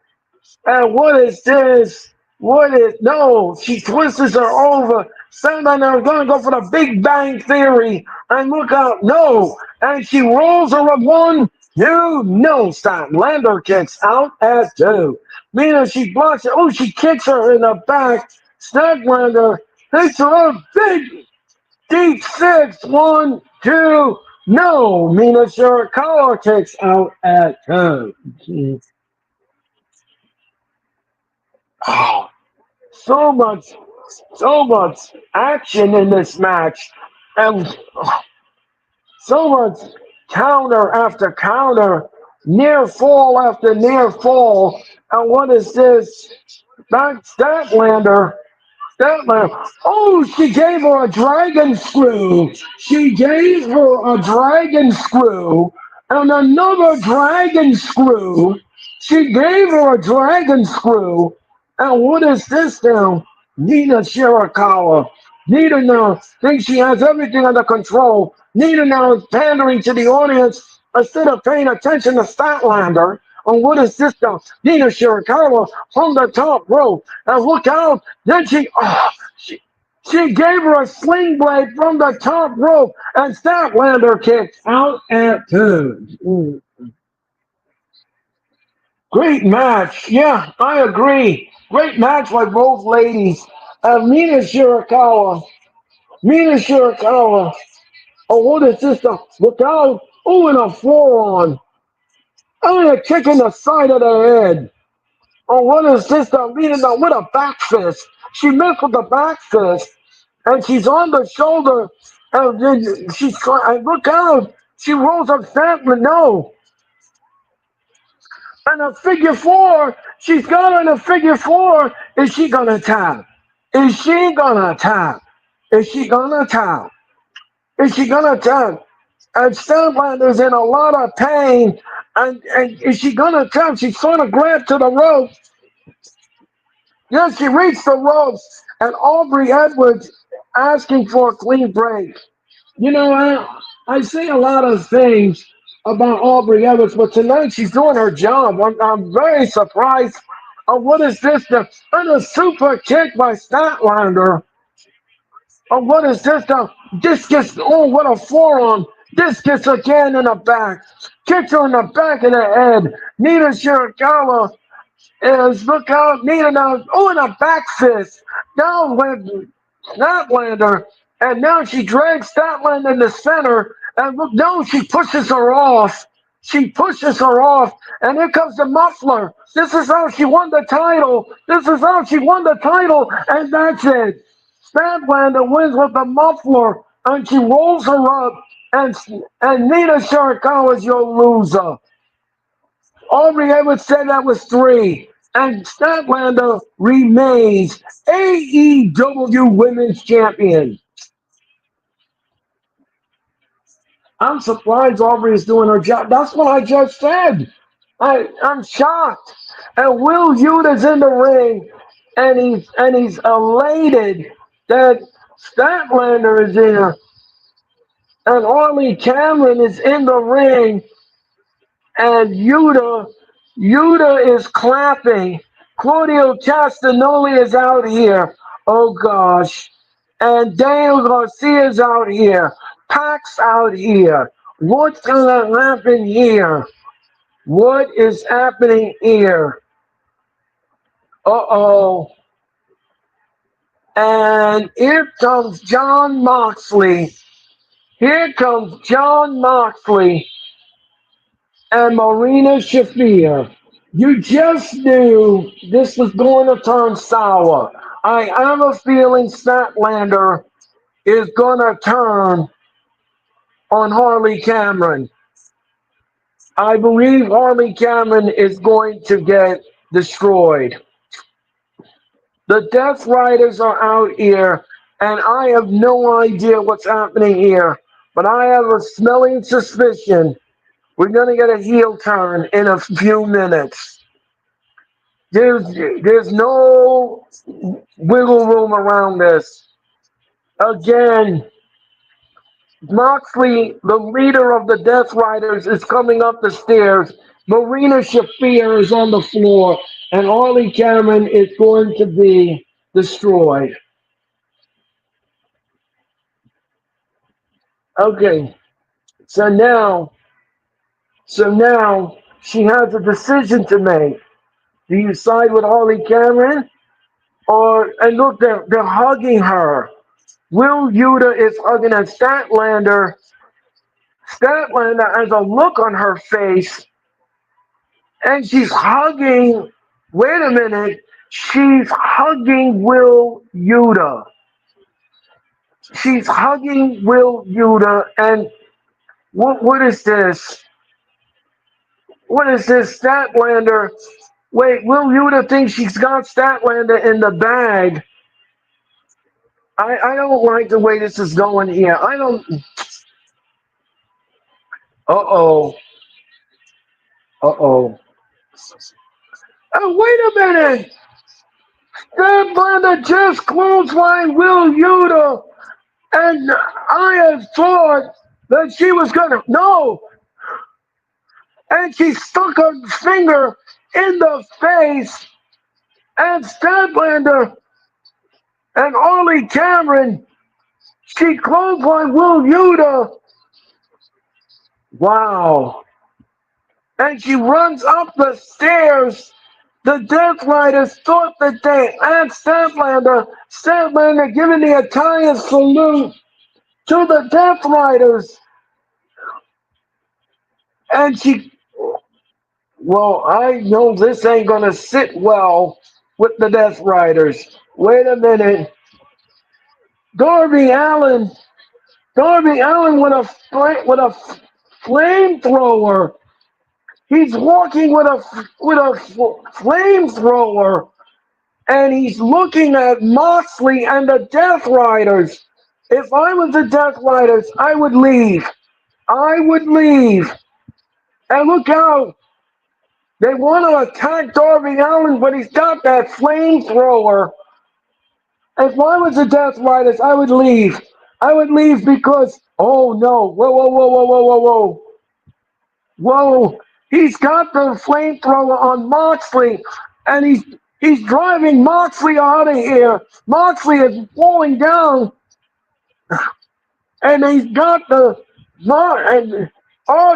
And what is this? What is no? She twists her over. Statlander gonna go for the Big Bang Theory. And look out, no. And she rolls her up one, two, no. Statlander kicks out at two. Mina, she blocks it. Oh, she kicks her in the back. Statlander hits her up big, deep six. One, two, no. Mina Shirakawa kicks out at two. Oh, so much, so much action in this match, and so much counter after counter, near fall after near fall. And what is this? Back Statlander. Statlander. Oh, she gave her a dragon screw. She gave her a dragon screw and another dragon screw. She gave her a dragon screw. And what is this now? Nina Shirakawa. Nina now thinks she has everything under control. Nina now is pandering to the audience instead of paying attention to Statlander. And what is this now? Nina Shirakawa from the top rope. And look out. Then she gave her a sling blade from the top rope. And Statlander kicks out at two. Great match. Yeah, I agree. Great match by both ladies. Mina Shirakawa. Mina Shirakawa. Oh, what is this? Look out. Oh, and a forearm. Oh, and a kick in the side of the head. Oh, what is this? Mina with a back fist. She missed with the back fist. And she's on the shoulder. She's look out. She rolls up Statler. No. And a figure four. She's got her in a figure four. Is she gonna tap? Is she gonna tap? Is she gonna tap? Is she gonna tap? And Statlander's in a lot of pain. And is she gonna tap? She's trying to grab to the rope. Yes, she reached the ropes. And Aubrey Edwards asking for a clean break. You know, I say a lot of things about Aubrey Evans, but tonight she's doing her job. I'm very surprised. What is this? And a super kick by Statlander. What is this? Discus. Oh, what a forearm. Discus again in the back. Kicks her in the back of the head. Nina Shirakawa is, look out, Nina now. Oh, and a back fist. Down with Statlander. And now she drags Statlander in the center. And look, no, she pushes her off. She pushes her off. And here comes the muffler. This is how she won the title. This is how she won the title. And that's it. Statlander wins with the muffler. And she rolls her up. And Nina Shirakawa is your loser. Aubrey Edwards said that was 3. And Statlander remains AEW Women's Champion. I'm surprised Aubrey is doing her job. That's what I just said. I'm shocked. And Will Yuta's in the ring, and he's elated that Statlander is here. And Harley Cameron is in the ring, and Yuta is clapping. Claudio Castagnoli is out here. Oh gosh. And Daniel Garcia's out here. Pac's out here. What's gonna happen here? What is happening here? Uh-oh. And here comes Jon Moxley. Here comes Jon Moxley and Marina Shafir. You just knew this was going to turn sour. I have a feeling Statlander is going to turn on Harley Cameron. I believe Harley Cameron is going to get destroyed. The Death Riders are out here, and I have no idea what's happening here. But I have a smelling suspicion we're going to get a heel turn in a few minutes. There's no wiggle room around this. Again, Moxley, the leader of the Death Riders, is coming up the stairs. Marina Shafir is on the floor, and Harley Cameron is going to be destroyed. Okay, so now she has a decision to make. Do you side with Harley Cameron? And look, they're hugging her. Will Yuta is hugging at Statlander. Statlander has a look on her face, and she's hugging. Wait a minute. She's hugging Will Yuta. She's hugging Will Yuta, and what is this? What is this? Statlander. Wait, Will Yuta thinks she's got Statlander in the bag. I don't like the way this is going here. I don't. Uh-oh. Uh-oh. Oh, wait a minute. Statlander just clotheslined Will Yuta. And I had thought that she was going to. No. And she stuck her finger in the face. And Statlander and Harley Cameron, she clotheslined Will Yuta. Wow. And she runs up the stairs. The Death Riders thought that they had Statlander. Statlander giving the Italian salute to the Death Riders. And well, I know this ain't going to sit well with the Death Riders. Wait a minute. Darby Allin Darby Allin with a flamethrower. He's walking with a flamethrower, and he's looking at Moxley and the Death Riders. If I was the Death Riders, I would leave. I would leave. And look how they want to attack Darby Allin, but he's got that flamethrower. If I was the Death Riders, I would leave. I would leave because, oh no, whoa, whoa, whoa, whoa, whoa, whoa, whoa. Whoa, he's got the flamethrower on Moxley, and he's driving Moxley out of here. Moxley is falling down, and he's got and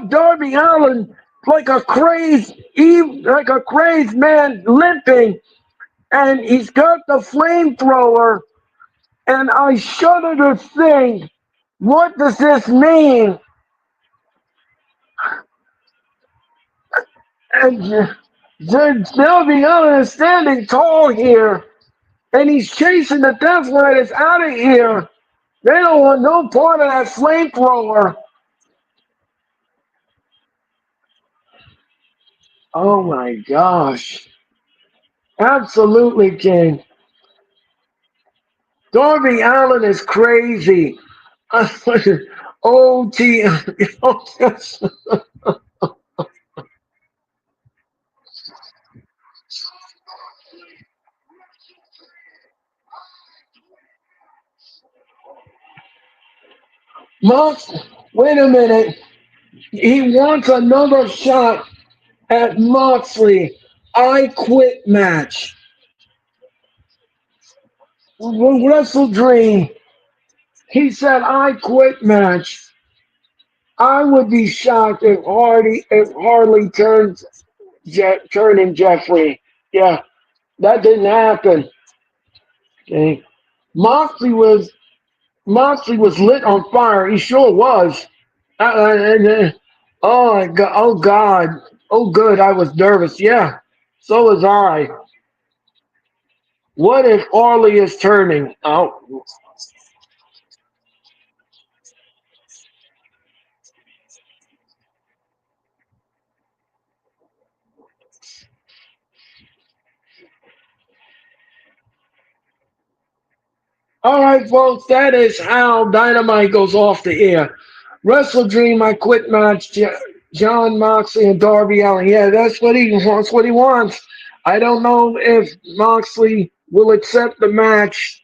Darby Allin like a crazed man limping, and he's got the flamethrower. And I shudder to think, what does this mean? And Darby Allin is standing tall here, and he's chasing the Death Riders out of here. They don't want no part of that flamethrower. Oh my gosh. Absolutely, King. Darby Allin is crazy. OT. Mox, wait a minute. He wants another shot at Moxley. I quit match. Wrestle Dream. He said I quit match. I would be shocked if Harley turning Jeffrey. Yeah, that didn't happen. Okay. Moxley was Moxley was lit on fire. He sure was. Oh my God! Oh God! Oh good! I was nervous. Yeah, so was I. What if Harley is turning? Oh, all right, folks. That is how Dynamite goes off the air. Wrestle Dream, I quit match. John Moxley and Darby Allin. Yeah, that's what he wants. What he wants. I don't know if Moxley will accept the match,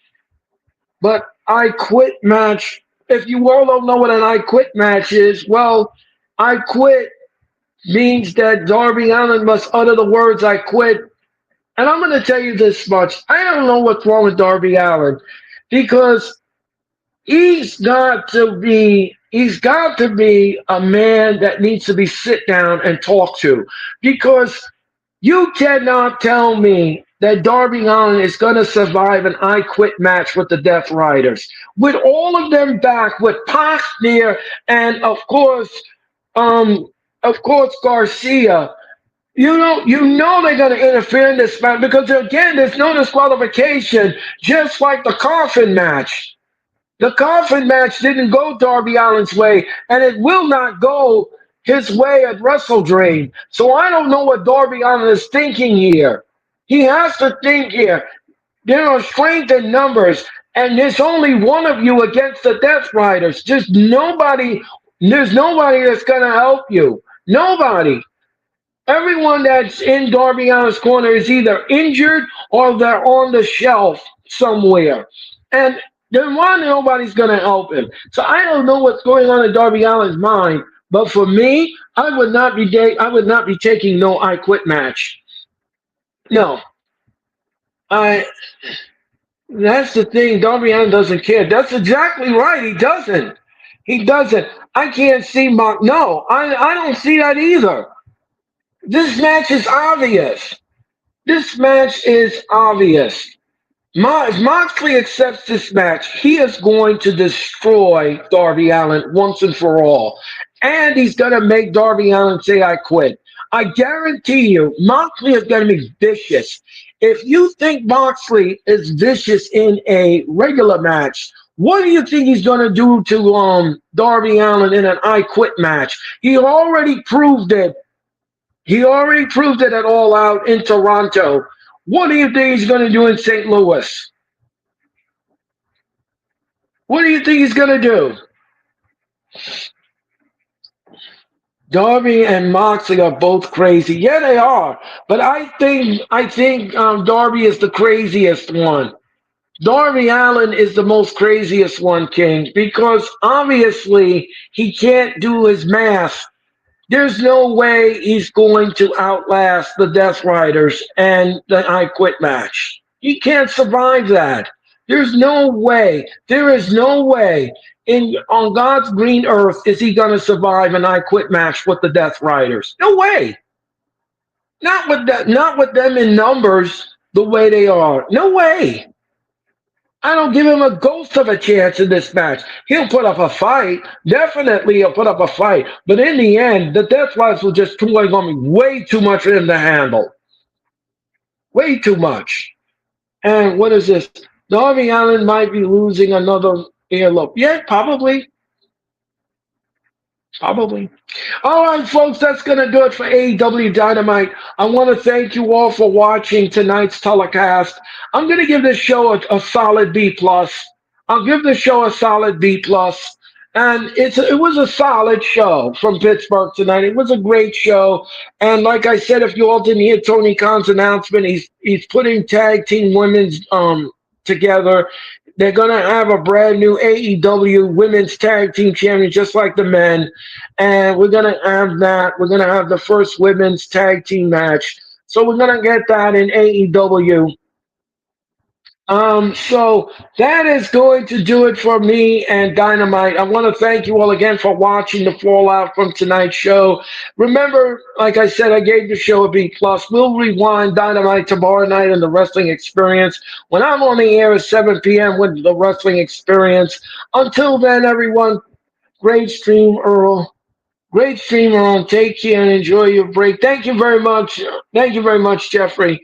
but I quit match. If you all don't know what an I quit match is, well, I quit means that Darby Allin must utter the words I quit. And I'm going to tell you this much. I don't know what's wrong with Darby Allin because he's got to be a man that needs to be sit down and talk to because you cannot tell me that Darby Allin is going to survive an I Quit match with the Death Riders. With all of them back, with Pac there, and um, of course Garcia. You know they're going to interfere in this match because again, there's no disqualification, just like the coffin match. The coffin match didn't go Darby Allin's way, and it will not go his way at Wrestle Dream. So I don't know what Darby Allin is thinking here. He has to think here. There are strength in numbers, and there's only one of you against the Death Riders. There's nobody that's going to help you. Nobody. Everyone that's in Darby Allin's corner is either injured or they're on the shelf somewhere. And then why nobody's going to help him? So I don't know what's going on in Darby Allin's mind. But for me, I would not be taking no I quit match. No. I That's the thing. Darby Allin doesn't care. That's exactly right. He doesn't. He doesn't. I can't see Mark. No, I don't see that either. This match is obvious. This match is obvious. If Moxley accepts this match, he is going to destroy Darby Allin once and for all. And he's going to make Darby Allin say, I quit. I guarantee you, Moxley is going to be vicious. If you think Moxley is vicious in a regular match, What do you think he's going to do to Darby Allin in an I Quit match? He already proved it. He already proved it at All Out in Toronto. What do you think he's going to do in St. Louis? What do you think he's going to do? Darby and Moxley are both crazy. Yeah, they are. But I think Darby is the craziest one. Darby Allin is the most craziest one, King, because obviously he can't do his math. There's no way he's going to outlast the Death Riders and the I Quit match. He can't survive that. There's no way. There is no way in on God's green earth is he going to survive an I Quit match with the Death Riders. No way. Not with that. Not with them in numbers the way they are. No way. I don't give him a ghost of a chance in this match. He'll put up a fight. Definitely he'll put up a fight. But in the end, the Death Riders were just going on me way too much for him to handle. Way too much. And what is this? Darby Allin might be losing another earlobe. Yeah, probably. Probably. All right, folks, that's going to do it for AEW Dynamite. I want to thank you all for watching tonight's telecast. I'm going to give this show a solid B plus. I'll give the show a solid B plus. And it was a solid show from Pittsburgh tonight. It was a great show. And like I said, if you all didn't hear Tony Khan's announcement, he's putting tag team women's together. They're going to have a brand new AEW Women's Tag Team Champion, just like the men. And we're going to have that. We're going to have the first women's tag team match. So we're going to get that in AEW. So that is going to do it for me and Dynamite. I want to thank you all again for watching the fallout from tonight's show. Remember, like I said, I gave the show a B plus. We'll rewind Dynamite tomorrow night in the Wrestling Experience when I'm on the air at 7 p.m. with the Wrestling Experience. Until then, everyone, great stream, Earl. Great stream, Earl. Take care and enjoy your break. Thank you very much. Thank you very much, Jeffrey.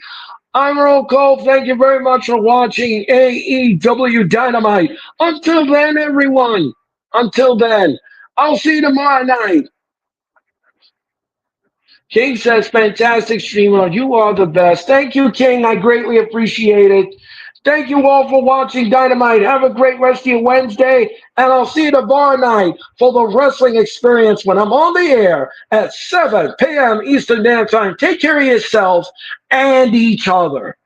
I'm Earl Cole. Thank you very much for watching AEW Dynamite. Until then, everyone. Until then, I'll see you tomorrow night. King says, fantastic streamer. You are the best. Thank you, King. I greatly appreciate it. Thank you all for watching Dynamite. Have a great rest of your Wednesday. And I'll see you tomorrow night for the Wrestling Experience when I'm on the air at 7 p.m. Eastern Daytime. Take care of yourselves and each other.